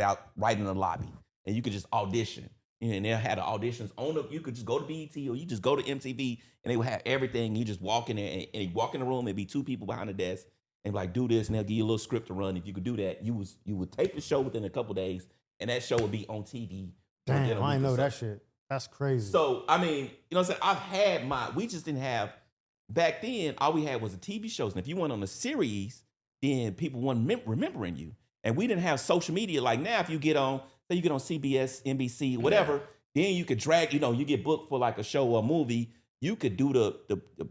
in the lobby, and you could just audition. And they had the auditions you could just go to BET or you just go to MTV and they would have everything. You just walk in there and you walk in the room, it'd be 2 people behind the desk and like, do this, and they'll give you a little script to run. If you could do that, you would tape the show within a couple days, and that show would be on TV. Damn, I didn't know that shit. That's crazy. So, I mean, you know what I'm saying? We just didn't have, back then, all we had was the TV shows. And if you went on a series, then people weren't remembering you. And we didn't have social media like now. If you get on, say you get on CBS, NBC, whatever, then you could drag, you get booked for like a show or a movie. You could do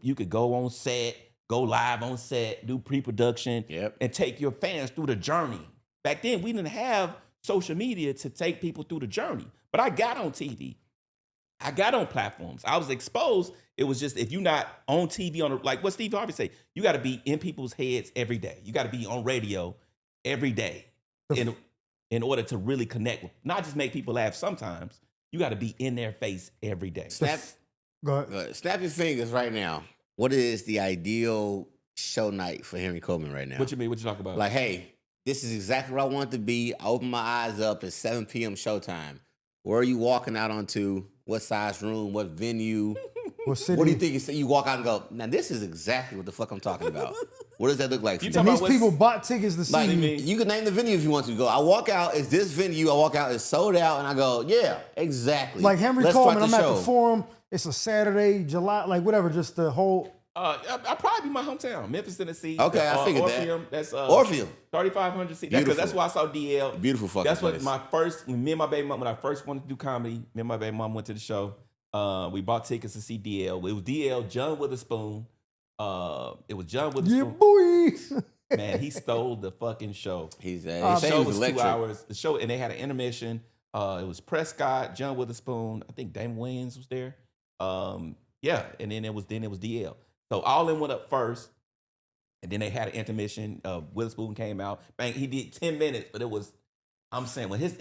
you could go on set, go live on set, do pre-production, and take your fans through the journey. Back then, we didn't have social media to take people through the journey. But I got on TV. I got on platforms. I was exposed. It was just, if you're not on TV, like what Steve Harvey say, you got to be in people's heads every day. You got to be on radio every day in order to really connect with, not just make people laugh sometimes. You got to be in their face every day. Go ahead. Snap your fingers right now. What is the ideal show night for Henry Coleman right now? What you mean? What you talking about? Like, hey, this is exactly what I want it to be. I open my eyes up. It's 7 p.m. showtime. Where are you walking out onto? What size room? What venue? What city? What do you think? You walk out and go, now this is exactly what the fuck I'm talking about. What does that look like for you? And these people bought tickets to see like, you. You can name the venue if you want to. Go, I walk out, it's this venue. I walk out, it's sold out. And I go, yeah, exactly. Like Henry Let's Coleman, start I'm the at show. the Forum. It's a Saturday, July, like whatever, just the whole I'd probably be my hometown, Memphis, Tennessee. Okay, I figured that. Orpheum, that's Orpheum. 3,500 seats. Beautiful. That's why I saw DL. Beautiful fucking That's place. what my first. Me and my baby mom, when I first wanted to do comedy, me and my baby mom went to the show. We bought tickets to see DL. It was DL, John Witherspoon. It was John Yeah, Witherspoon. boy. Man, he stole the fucking show. He's The he show was was electric. 2 hours. The show, and they had an intermission. It was Prescott, John Witherspoon. I think Damon Wayans was there. Yeah, and then it was DL. So all in went up first, and then they had an intermission. Witherspoon came out. Bang, he did 10 minutes, but it was. I'm saying when his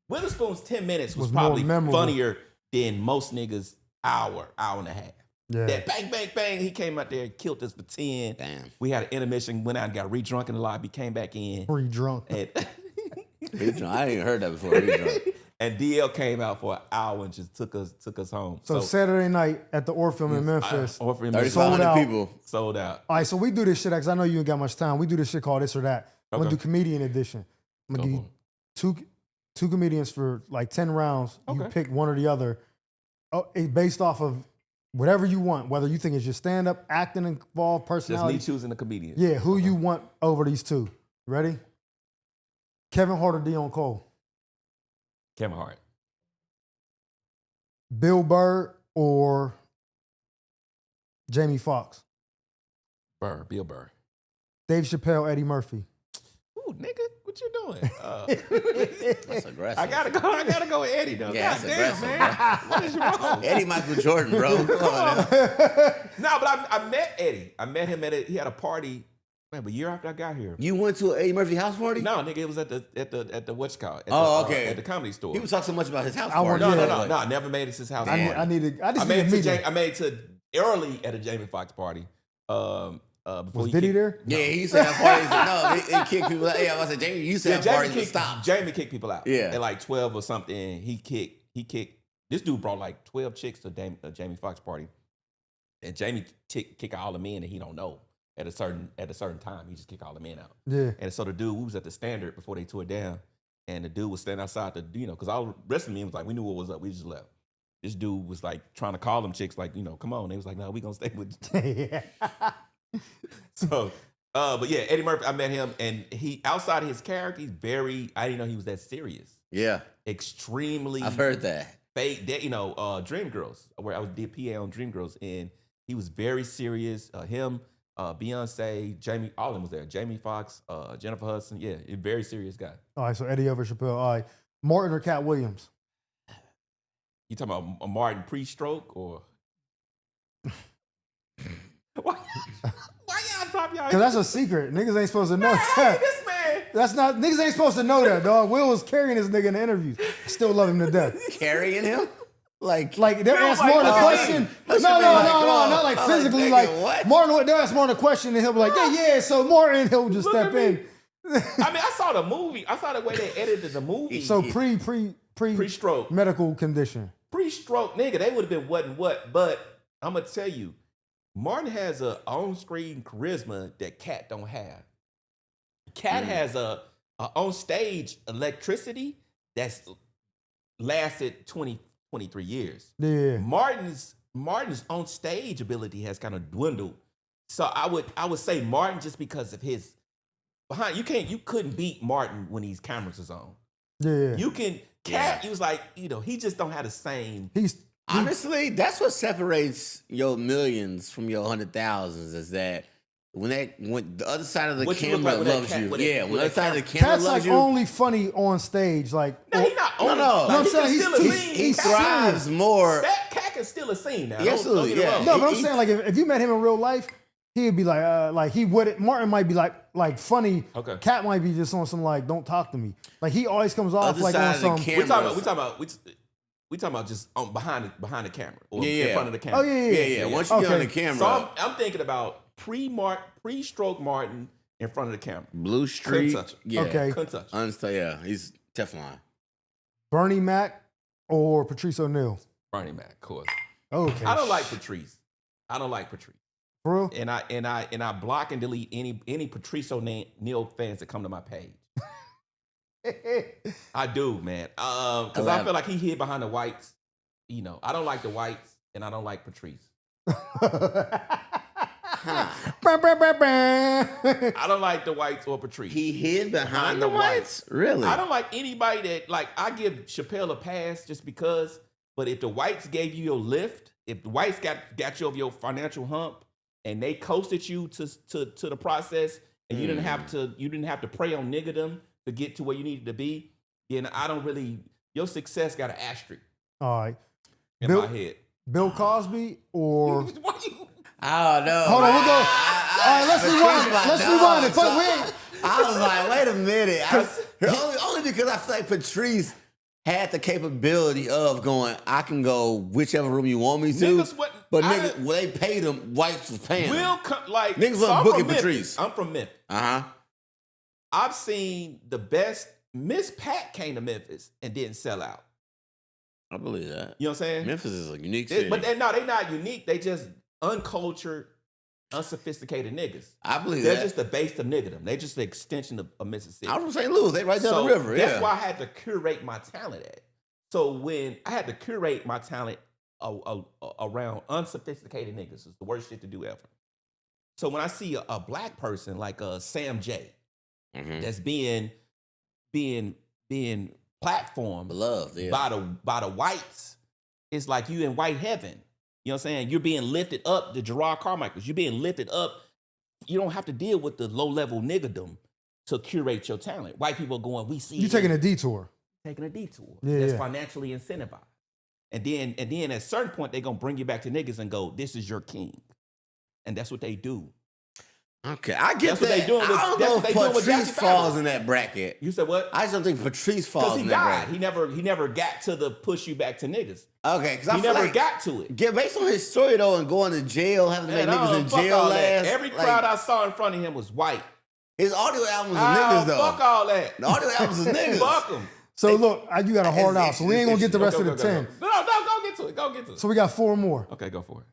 Witherspoon's 10 minutes was Was more probably memorable. funnier than most niggas' hour and a half. Yeah. That bang, bang, bang. He came out there and killed us for 10. Damn. We had an intermission, went out and got re-drunk in the lobby, came back in. Pretty drunk. And, I ain't even heard that before. He drunk. and DL came out for an hour and just took us home. So Saturday night at the Orpheum in Memphis. Orpheum Sold out. 3,500 people. sold out. All right, so we do this shit because I know you ain't got much time. We do this shit called This or That. I'm gonna Okay. do comedian edition. I'm gonna Go give you two comedians for like 10 rounds. You Okay. pick one or the other. Based off of whatever you want, whether you think it's your stand-up, acting involved, Just personality. me choosing a comedian. Yeah, who you want over these two. Ready? Kevin Hart or Dion Cole? Kevin Hart. Bill Burr or Jamie Foxx? Bill Burr. Dave Chappelle, Eddie Murphy? Ooh, nigga, what you doing? That's aggressive. I gotta go with Eddie though. Yeah, God that's damn, aggressive, man. What is wrong? Eddie Michael Jordan, bro. Come on now. No, but I met Eddie. I met him he had a party, man, a year after I got here. You went to an Eddie Murphy house party? No, nigga, it was at the what's it called? Okay. At the Comedy Store. People talk so much about his house I want- party. No, I never made it to his house. Man. party. I just I need to meet him. made it to early at a Jamie Foxx party. Before Was he Diddy kicked- there? Yeah, he used to have parties. No, they kick people out. Yeah, I said, Jamie, you used to have parties to stop. Jamie kicked people out. Yeah. At like 12 or something. He kicked. This dude brought like 12 chicks to Jamie Foxx party. And Jamie kick all the men that he don't know at a certain time. He just kick all the men out. Yeah. And so the dude, we was at the Standard before they tore it down. And the dude was standing outside because all the rest of the men was like, we knew what was up. We just left. This dude was like trying to call them chicks like, come on. They was like, no, we gonna stay with you. Yeah. So, but yeah, Eddie Murphy, I met him, and he outside of his character, he's I didn't know he was that serious. Yeah, Extremely I've heard that. fake. Dreamgirls, where I did PA on Dreamgirls, and he was very serious. Him, Beyonce, Jamie, all of them was there. Jamie Foxx, Jennifer Hudson, yeah, a very serious guy. All right, so Eddie over Chappelle. All right, Martin or Cat Williams? You talking about a Martin pre-stroke or? Why y'all drop y'all? Because that's a secret. Niggas ain't supposed to know. Hey, this man. Niggas ain't supposed to know that, dog. Will was carrying this nigga in the interviews. Still love him to death. Carrying him? Like They'll ask like, Martin a oh, question. that No, should be like, oh. not like I'm like, physically. nigga, Like, what? Martin, they'll ask Martin a question and he'll be like, yeah. So Martin, he'll just Look step at me. in. I mean, I saw the movie. I saw the way they edited the movie. So Pre-stroke. medical condition. Pre-stroke, nigga, they would have been what. But I'm gonna tell you, Martin has a on-screen charisma that Cat don't have. Cat has a on-stage electricity that's lasted 23 years. Yeah. Martin's on-stage ability has kind of dwindled. So I would say Martin just because of his behind. You couldn't beat Martin when these cameras is on. Yeah. You can Cat. He was like, he just don't have the same. honestly, that's what separates your millions from your 100,000s is that when the other side of the What you look camera like with that loves cat- you. with that- Yeah, when with the other that side of the camera Cat's loves like you. only funny on stage. Like, No, he not. No, only- no. Like, No, I'm he saying can he's- still a he's- scene. He Cat- thrives more. That Cat can still a scene now. Yes, Don't get me yeah. wrong. no, but I'm he- saying like if you met him in real life, he'd be like he would. Martin might be like funny. Okay. Cat might be just on some like don't talk to me. Like he always comes off Other like side on of the some. camera. We talking about just on behind the camera or Yeah, in yeah. front of the camera. Oh yeah. Yeah. Once you get on the Okay. camera, So I'm thinking about pre-stroke Martin in front of the camera. Blue Street. touch him. Yeah. Okay. Couldn't touch. Yeah, he's Teflon. Bernie Mac or Patrice O'Neal. Bernie Mac, of course. Okay. I don't like Patrice. For real? And I block and delete any Patrice O'Neal fans that come to my page. I do, man. Because I feel like he hid behind the whites. I don't like the whites, and I don't like Patrice. I don't like the whites or Patrice. He hid behind the I don't like- whites. Really? I don't like anybody that like. I give Chappelle a pass just because. But if the whites gave you your lift, if the whites got you over your financial hump, and they coasted you to the process, and you didn't have to prey on niggerdom to get to where you needed to be, then I don't really. Your success got an asterisk All right. in my head. Bill Cosby or Why you- I don't know. hold on, we'll go. All right, let's rewind it. Let's rewind it. Fuck, we ain't- I was like, wait a minute. Only because I feel like Patrice had the capability of going, I can go whichever room you want me to. Niggas what- but I- niggas, when they paid him, whites was paying him. Will like Niggas so wasn't I'm booking from Memphis. Patrice. I'm from Memphis. Uh-huh. I've seen the best. Miss Pat came to Memphis and didn't sell out. I believe that. You know what I'm saying? Memphis is a unique city. But they're not unique. They just uncultured, unsophisticated niggas. I believe They're that. just the base of niggerdom. They're just the extension of Mississippi. I'm from St. Louis. They right down So the river. That's Yeah. why I had to curate my talent at. So when I had to curate my talent around unsophisticated niggas, is the worst shit to do ever. So when I see a black person like Sam J, Mhm. that's being platformed Beloved, yeah. by the whites, it's like you in white heaven. You know what I'm saying? You're being lifted up, the Gerard Carmichaels. You're being lifted up. You don't have to deal with the low level niggerdom to curate your talent. White people going, we see You taking a detour. taking a detour Yeah, that's yeah. financially incentivized. And then at a certain point, they're gonna bring you back to niggas and go, this is your king. And that's what they do. Okay, I get That's what that. they doing with- I don't that's know what they if doing with Patrice Jackie falls Fowler. in that bracket. You said what? I just don't think Patrice falls Because he in that died. bracket. He never got to the push you back to niggas. Okay, because I He feel never like, got to it. based on his story though, and going to jail, having to Man, make niggas in fuck jail all that. last. Every like, crowd I saw in front of him was white. his audio albums are niggas though. Fuck all that. The audio albums is niggas. Fuck them. So look, you got a hard out. So we ain't gonna get the rest of the 10. No, go get to it. Go get to it. So we got 4 more. Okay, go for it.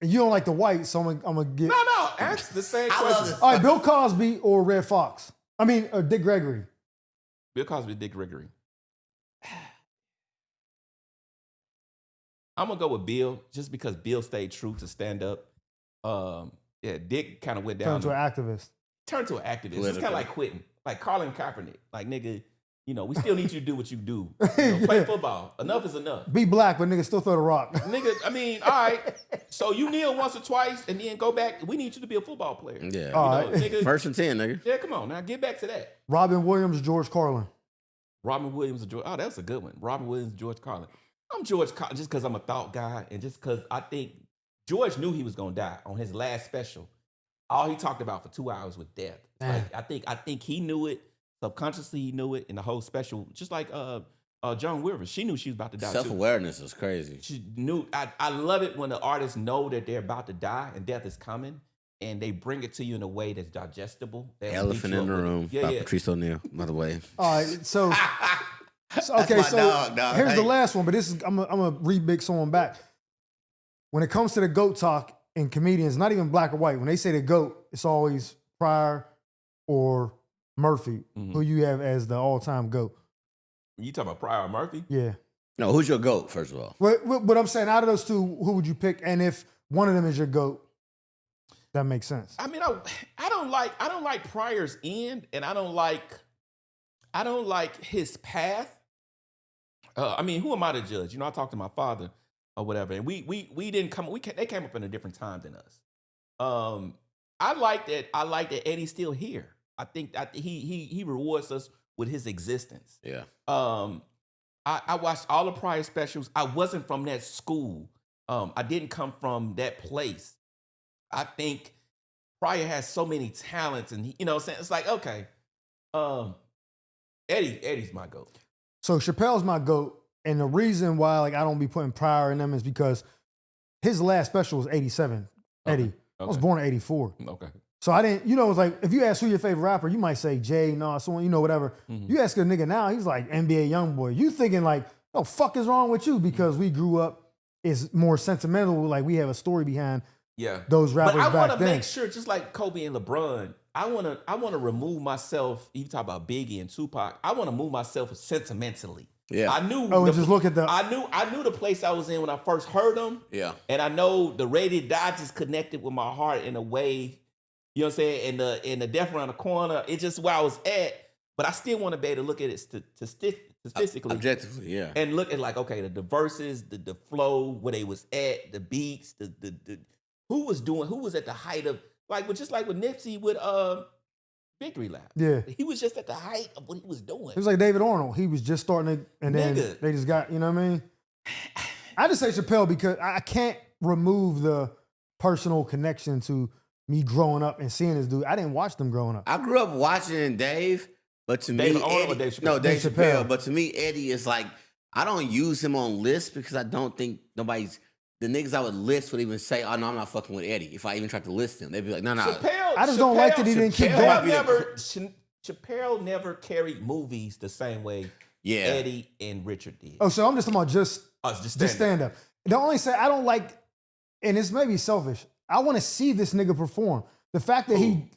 And you don't like the white, so I'm gonna get. No, answer the same I love question. this. All right, Bill Cosby or Red Fox? I mean, Dick Gregory. Bill Cosby, Dick Gregory. I'm gonna go with Bill just because Bill stayed true to stand up. Yeah, Dick kind of went down. Turned to an activist. Turned to an activist. It's kind Political. of like quitting, like Colin Kaepernick. Like nigga, you know, we still need you to do what you do. You know, play football. Enough is enough. Be black, but nigga still throw the rock. Nigga, I mean, all right. So you kneel once or twice and then go back. We need you to be a football player. Yeah. All You know, right. nigga. First and 10, nigga. Yeah, come on now, get back to that. Robin Williams, George Carlin. Robin Williams and George. Oh, that's a good one. Robin Williams, George Carlin. I'm George Carlin just because I'm a thought guy and just because I think George knew he was gonna die on his last special. All he talked about for 2 hours was death. It's like I think he knew it subconsciously. He knew it in the whole special. Just like Joan Rivers, she knew she was about to die too. Self-awareness is crazy. She knew. I love it when the artists know that they're about to die and death is coming, and they bring it to you in a way that's digestible. They don't beat Elephant you in the up with it. Room Yeah, by yeah. Patrice O'Neal, by the way. All right, so That's okay, my so dog. here's Hey. the last one, but this is I'm gonna remix someone back. When it comes to the GOAT talk in comedians, not even black or white, when they say the GOAT, it's always Pryor or Murphy, who you have as the all-time GOAT. You talking about Pryor or Murphy? Yeah. No, who's your GOAT, first of all? But I'm saying out of those two, who would you pick? And if one of them is your GOAT, that makes sense. I mean, I don't like Pryor's end, and I don't like his path. I mean, who am I to judge? You know, I talked to my father or whatever, and we didn't come. They came up in a different time than us. I like that Eddie's still here. I think that he rewards us with his existence. Yeah. I watched all the Pryor specials. I wasn't from that school. I didn't come from that place. I think Pryor has so many talents, and you know what I'm saying? It's like, okay, Eddie's my GOAT. So Chappelle's my GOAT, and the reason why I don't be putting Pryor in them is because his last special was 87. Eddie. I was born in 84. Okay. So I didn't, it's like, if you ask who your favorite rapper, you might say Jay, someone, whatever. You ask a nigga now, he's like NBA Youngboy. You thinking like, oh, fuck is wrong with you? Because we grew up, is more sentimental, like we have a story behind those rappers but I back want to then. make sure, just like Kobe and LeBron, I want to remove myself. You talk about Biggie and Tupac. I want to move myself sentimentally. Yeah. I knew. Oh, and just look at the. I knew the place I was in when I first heard them. Yeah. And I know the Ready to Die just connected with my heart in a way. You know what I'm saying? And the Death Around the Corner. It's just where I was at. But I still want to be able to look at it statistically. Objectively, yeah. And look at like, okay, the verses, the flow, where they was at, the beats, the who was at the height of, like, just like with Nipsey with Victory Lap. Yeah. He was just at the height of what he was doing. It was like David Arnold. He was just starting to, and then Nigga. they just got, you know what I mean? I just say Chappelle because I can't remove the personal connection to me growing up and seeing this dude. I didn't watch them growing up. I grew up watching Dave, but to David me, Arnold or Eddie, Dave Chappelle? no, Dave Dave Chappelle. Chappelle. But to me, Eddie is like, I don't use him on lists because I don't think the niggas I would list would even say, oh, no, I'm not fucking with Eddie. If I even tried to list him, they'd be like, no. I just don't like that he didn't keep going. Chappelle never carried movies the same way Yeah. Eddie and Richard did. Oh, so I'm just talking about just Just stand up. The only say I don't like, and it's maybe selfish, I want to see this nigga perform. The fact that he,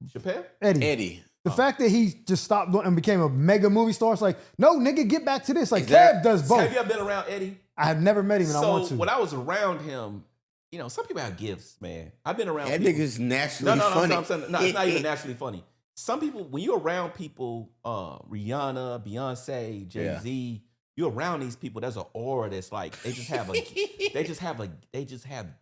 Chappelle? Eddie. the fact that he just stopped doing and became a mega movie star, it's like, no, nigga, get back to this. Like, Kev does both. Have you ever been around Eddie? I have never met him and I want So to. when I was around him, you know, some people have gifts, man. I've been around That people. nigga's naturally No, funny. I'm saying, no, it's not even naturally funny. Some people, when you're around people, Rihanna, Beyonce, Jay-Z, you're around these people. There's an aura that's like they just have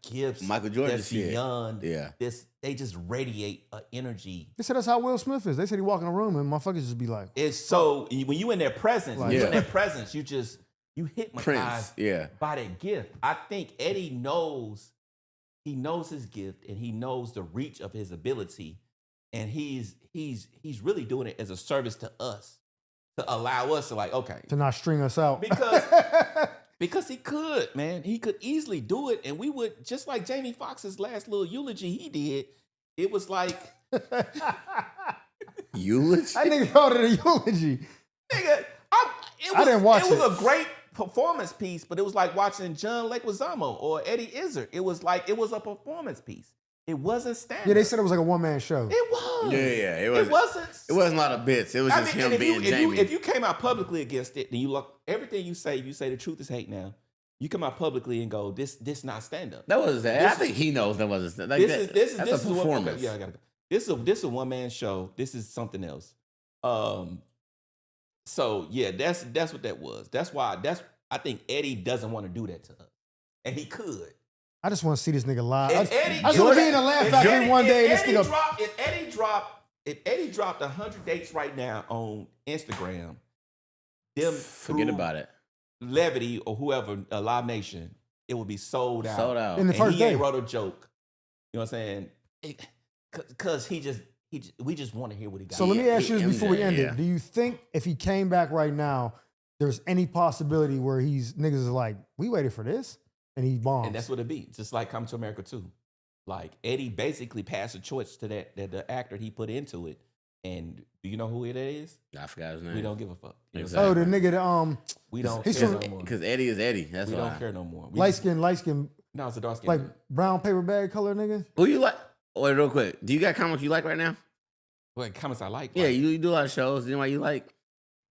gifts. Michael Jordan that's shit. beyond Yeah. this. They just radiate an energy. They said that's how Will Smith is. They said he walk in a room and motherfuckers just be like, It's so when you in their presence, Like- you in Yeah. their presence, you hypnotized Prince. Yeah. by that gift. I think Eddie knows his gift and he knows the reach of his ability, and he's really doing it as a service to us, to allow us to like, okay, to not string us out. because he could, man, he could easily do it, and we would, just like Jamie Foxx's last little eulogy he did. It was like, Eulogy? I think called it a eulogy. nigga, I didn't watch it. It was it. a great performance piece, but it was like watching John Leguizamo or Eddie Izzard. It was a performance piece. It wasn't standard. Yeah, they said it was like a one-man show. It was. Yeah. It wasn't. It wasn't a lot of bits. It was just him and being Jamie. if you came out publicly against it, then you look, everything you say the truth is hate now. You come out publicly and go, this not stand up. That was that. I think he knows that wasn't stand up. Like This that's is a performance. I gotta go. This is a one man show. This is something else. So yeah, that's what that was. That's why I think Eddie doesn't want to do that to us, and he could. I just want to see this nigga live. If I just want to be in a laugh factory one day. This nigga. If Eddie dropped 100 dates right now on Instagram, them Forget about it. Levity or whoever, Live Nation, it would be sold out. Sold out. In the And first he day. ain't wrote a joke. You know what I'm saying? Because we just want to hear what he got. So let me ask you this MJ, before we end yeah. it. Do you think if he came back right now, there's any possibility where niggas is like, we waited for this? And he bombs. And that's what it be. Just like Come to America 2. Like Eddie basically passed a choice to that the actor he put into it. And do you know who it is? I forgot his name. We don't give a fuck. You know what I'm Exactly. Oh, saying? the nigga that We don't he's care from- no more. Because Eddie is Eddie. That's We why. don't care no more. We light just- skin, No, it's a dark skin. like brown paper bag color nigga. Who you like? Wait, real quick. Do you got comics you like right now? Wait, comments I like. Yeah, Like, you do a lot of shows. Anybody you like?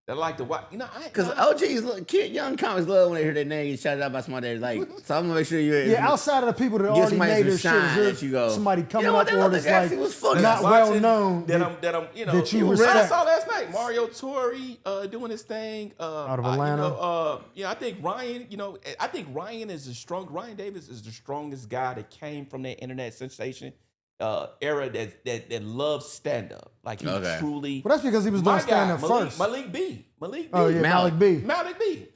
that like the what? You know, Because OGs, young comics love when they hear their name get shouted out by somebody. Like, so I'm gonna make sure you're. Yeah, outside of the people that Give already somebody made their some shit, shine is that there you go, somebody coming you know up what, or that that's other guy, like he was funny. not watching well known. That I'm, you know, that you I respect. saw last night Mario Torre doing his thing Out of Atlanta. I think Ryan. You know, I think Ryan Davis is the strongest guy that came from that internet sensation era that loves stand up. Like he Okay. truly. Well, that's because he was My doing stand up guy, first. Malik B. Oh yeah, Malik B. Malik B.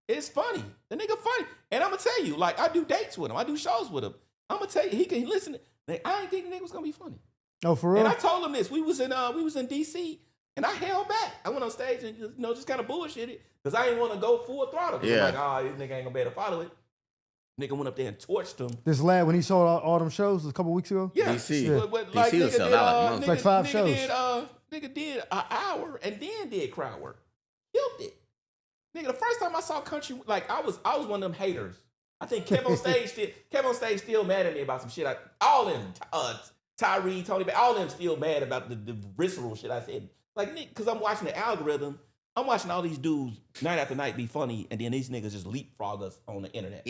It's funny. The nigga funny. And I'm gonna tell you, like, I do dates with him. I do shows with him. I'm gonna tell you, he can listen. I didn't think the nigga was gonna be funny. Oh, for real? And I told him this. We was in DC, and I held back. I went on stage and just kind of bullshitted because I didn't want to go full throttle. Yeah. Like, oh, this nigga ain't gonna be able to follow it. Nigga went up there and torched him. This lad, when he saw all them shows a couple weeks ago? Yeah, DC. Yeah. But DC was sold out like months. Like 5 nigga shows. Nigga did an hour and then did crowd work. Killed it. Nigga, the first time I saw country, like I was one of them haters. I think Kev on stage still mad at me about some shit. All them, Tyree, Tony, all them still mad about the visceral shit I said. Like, nigga, because I'm watching the algorithm I'm watching all these dudes night after night be funny, and then these niggas just leapfrog us on the internet.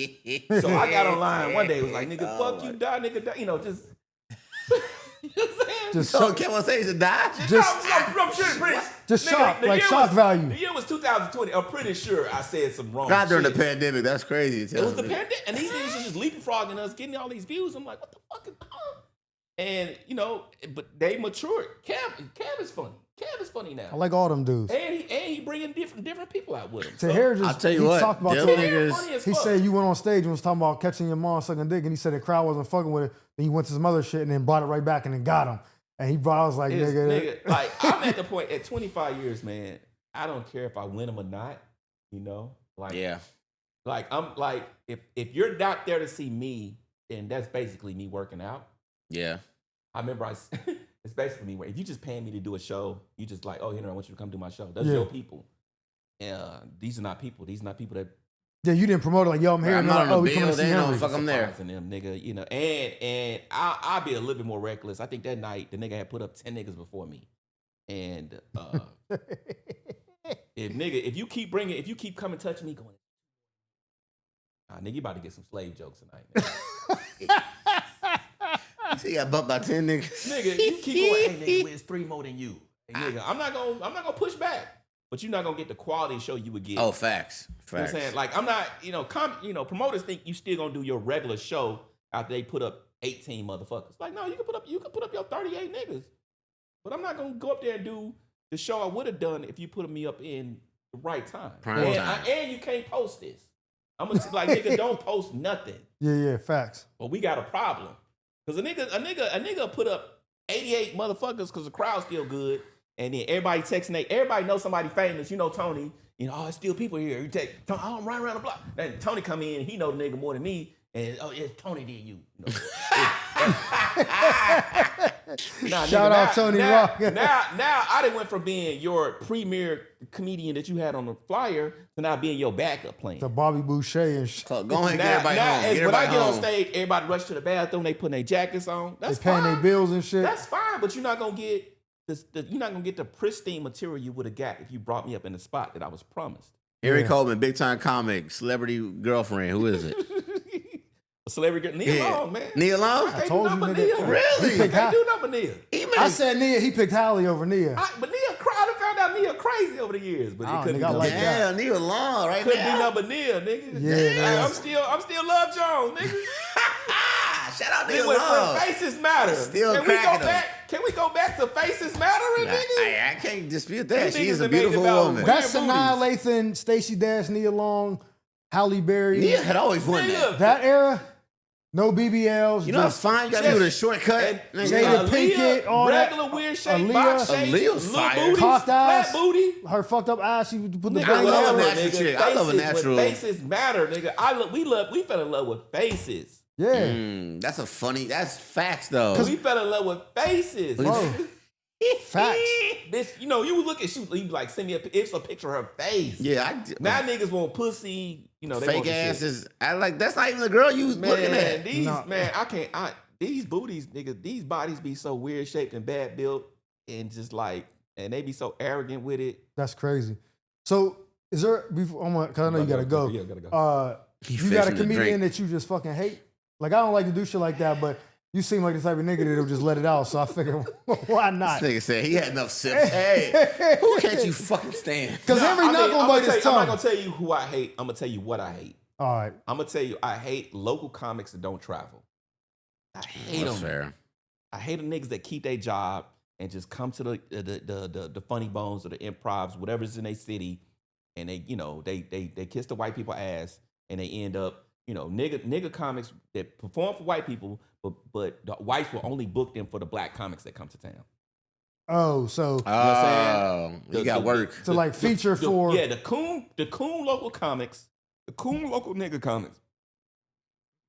So I got online one day, it was like, nigga, fuck you, die, nigga, die. You know, just. You know what I'm saying? Just So can one say he's a die? I'm sure Prince. Just Nigga, shock, the like year shock was- value. The year was 2020. I'm pretty sure I said some wrong Not during the shit. pandemic. That's crazy. It was the pandemic, and these niggas was just leapfrogging us, getting all these views. I'm like, what the fuck is And you know, but they matured. Cam is funny. Cam is funny now. I like all them dudes. And he bringing different people out with him. To hear just, I'll tell you he what, talked about them the- Tahir niggas- funny as He fuck. said you went on stage and was talking about catching your mom sucking dick, and he said the crowd wasn't fucking with it. Then he went to some other shit and then brought it right back and then got him. And he brought, I was like, nigga. Like I'm at the point at 25 years, man. I don't care if I win them or not. You know, like Yeah. like I'm like if you're not there to see me, then that's basically me working out. Yeah. I remember it's basically me. If you just paying me to do a show, you just like, oh, Henry, I want you to come do my show. That's Yeah. your people. These are not people. These are not people that Yeah, you didn't promote it like, yo, I'm here. I'm and not like, on oh, the we coming bill, to see they don't Henry. fuck I'm there. surprising them, nigga. You know, and I'll be a little bit more reckless. I think that night the nigga had put up 10 niggas before me, and if you keep coming touching me, going, nigga, you about to get some slave jokes tonight. Nigga. See, you got bumped by 10 niggas. Nigga, you keep going, hey nigga, where's 3 more than you? Hey, nigga, I'm not gonna push back, but you're not gonna get the quality show you would get. Oh, facts. You know what I'm saying? Like I'm not, promoters think you still gonna do your regular show after they put up 18 motherfuckers. Like, no, you can put up your 38 niggas. But I'm not gonna go up there and do the show I would have done if you put me up in the right time. Prime time. And you can't post this. I'm gonna like nigga, don't post nothing. Yeah, facts. But we got a problem. Cause a nigga put up 88 motherfuckers because the crowd's still good. And then everybody texting, everybody knows somebody famous. You know Tony. You know, it's still people here. You take Tony, I'm running around the block. Then Tony come in, he know the nigga more than me. And it's Tony than you. Shout out Tony Rock. Now I done went from being your premier comedian that you had on the flyer to now being your backup plan. The Bobby Boucher and shit. Go ahead and get everybody home. Get When I everybody get on home. stage, everybody rush to the bathroom, they putting their jackets on. They That's paying fine. their bills and shit. That's fine, but you're not gonna get you're not gonna get the pristine material you would have got if you brought me up in the spot that I was promised. Henry Yeah. Coleman, big time comic, celebrity girlfriend. Who is it? A celebrity girl, Nia Yeah. Long, man. Nia Long? Can't told do you, nothing but nigga. Nia. Really? He I picked can't Halle. do nothing but Nia. I said Nia. He picked Halle over Nia. But Nia cried and found out Nia crazy over the years, but Oh, it couldn't nigga, I be like Nia. that. Damn, Nia Long right Couldn't be now. nothing but Nia, nigga. Yeah, man. I'm still Love Jones, nigga. Shout out It Nia went from Long. Faces Matter. Still Can we go cracking 'em. back? Can we go back to Faces Mattering, nigga? I can't dispute that. These She is niggas a that make beautiful about woman. that- That's Weird Sanaa booties. Lathan, Stacey Dash, Nia Long, Halle Berry. Nia had always won that. Nigga. That era, no BBLs. You know what's just fine? You gotta Just- do the shortcut. And Jada Aaliyah, Pinkett, all that. regular weird shape, Aaliyah. box shape, Aaliyah's little fire. booties, Cocked flat ass. booty. her fucked up ass. She put the Nigga, bang love on a it. natural chick. I love a Faces, natural. when faces matter, nigga. We fell in love with faces. Yeah, That's facts though. We fell in love with faces. Bro. Facts. Bitch, you would look at you be like, send me it's a picture of her face. Yeah, Now niggas want pussy, they want fake the shit. asses. I like that's not even the girl you was looking at. These booties, nigga, these bodies be so weird shaped and bad built and just like, and they be so arrogant with it. That's crazy. So, is there? Because I know you gotta go. Yeah, gotta go. He You got a fishing the comedian drink. that you just fucking hate? Like, I don't like to do shit like that, but you seem like the type of nigga that'll just let it out. So I figure, why not? This nigga said he had enough sips. Hey, who can't you fucking stand? Because Henry not gonna bite his I'm tongue. not gonna tell you who I hate. I'm gonna tell you what I hate. All right. I'm gonna tell you I hate local comics that don't travel. I hate That's them. fair. I hate the niggas that keep their job and just come to the funny bones or the improvs, whatever's in their city, and they kiss the white people ass and they end up, nigga comics that perform for white people, but the whites will only book them for the black comics that come to town. Oh, so what I'm saying? You got work. So, like, feature for- the coon local comics, the coon local nigga comics.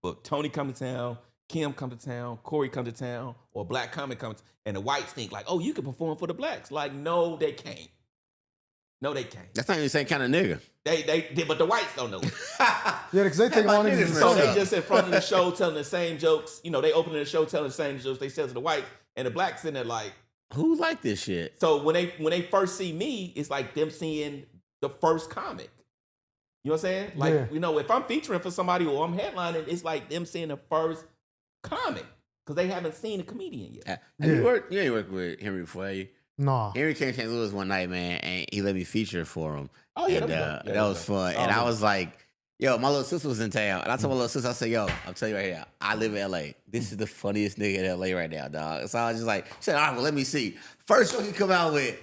But Tony come to town, Kim come to town, Corey come to town, or a black comic comes, and the whites think like, oh, you can perform for the blacks. Like, no, they can't. No, they can't. That's not even the same kind of nigga. They but the whites don't know it. yeah, because they think my all niggas niggas is So Shut they up. just in front of the show telling the same jokes. They opening the show telling the same jokes they tell to the whites, and the blacks in there like, Who like this shit? So when they first see me, it's like them seeing the first comic. You know what I'm saying? Like, Yeah. you know, if I'm featuring for somebody or I'm headlining, it's like them seeing the first comic because they haven't seen a comedian yet. Have you Yeah. worked? You ain't worked with Henry before, have you? Nah. Henry came to St. Louis one night, man, and he let me feature for him. Oh, yeah, and, that was dope. Yeah, that was fun. And I was like, yo, my little sister was in town. And I told my little sister, I said, yo, I'm telling you right here, I live in LA. This is the funniest nigga in LA right now, dog. So I was just like, she said, all right, well, let me see. First joke he come out with,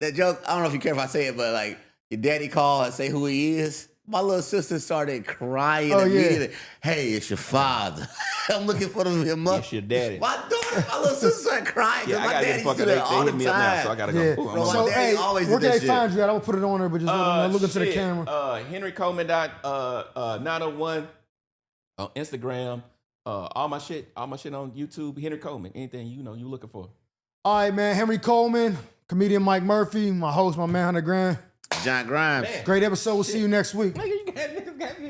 that joke, I don't know if you care if I say it, but like, your daddy called and say who he is. My little sister started crying immediately. Hey, it's your father. I'm looking for him up. It's your daddy. My little sister started crying. Yeah, I my gotta get daddy the fuck do out. that They all hit the me up now, so I time. gotta go. Yeah. Ooh, I'm Bro, on my So, my- daddy hey, always where did can they that find shit. you at? I'm gonna put it on there, but just look into the Shit. camera. Henry Coleman 901 on Instagram. All my shit on YouTube. Henry Coleman. Anything you looking for. All right, man. Henry Coleman, comedian Mike Murphy, my host, my man 100 Grand. John Grimes. Man. Great episode. We'll see you next week. Nigga, you got niggas got me.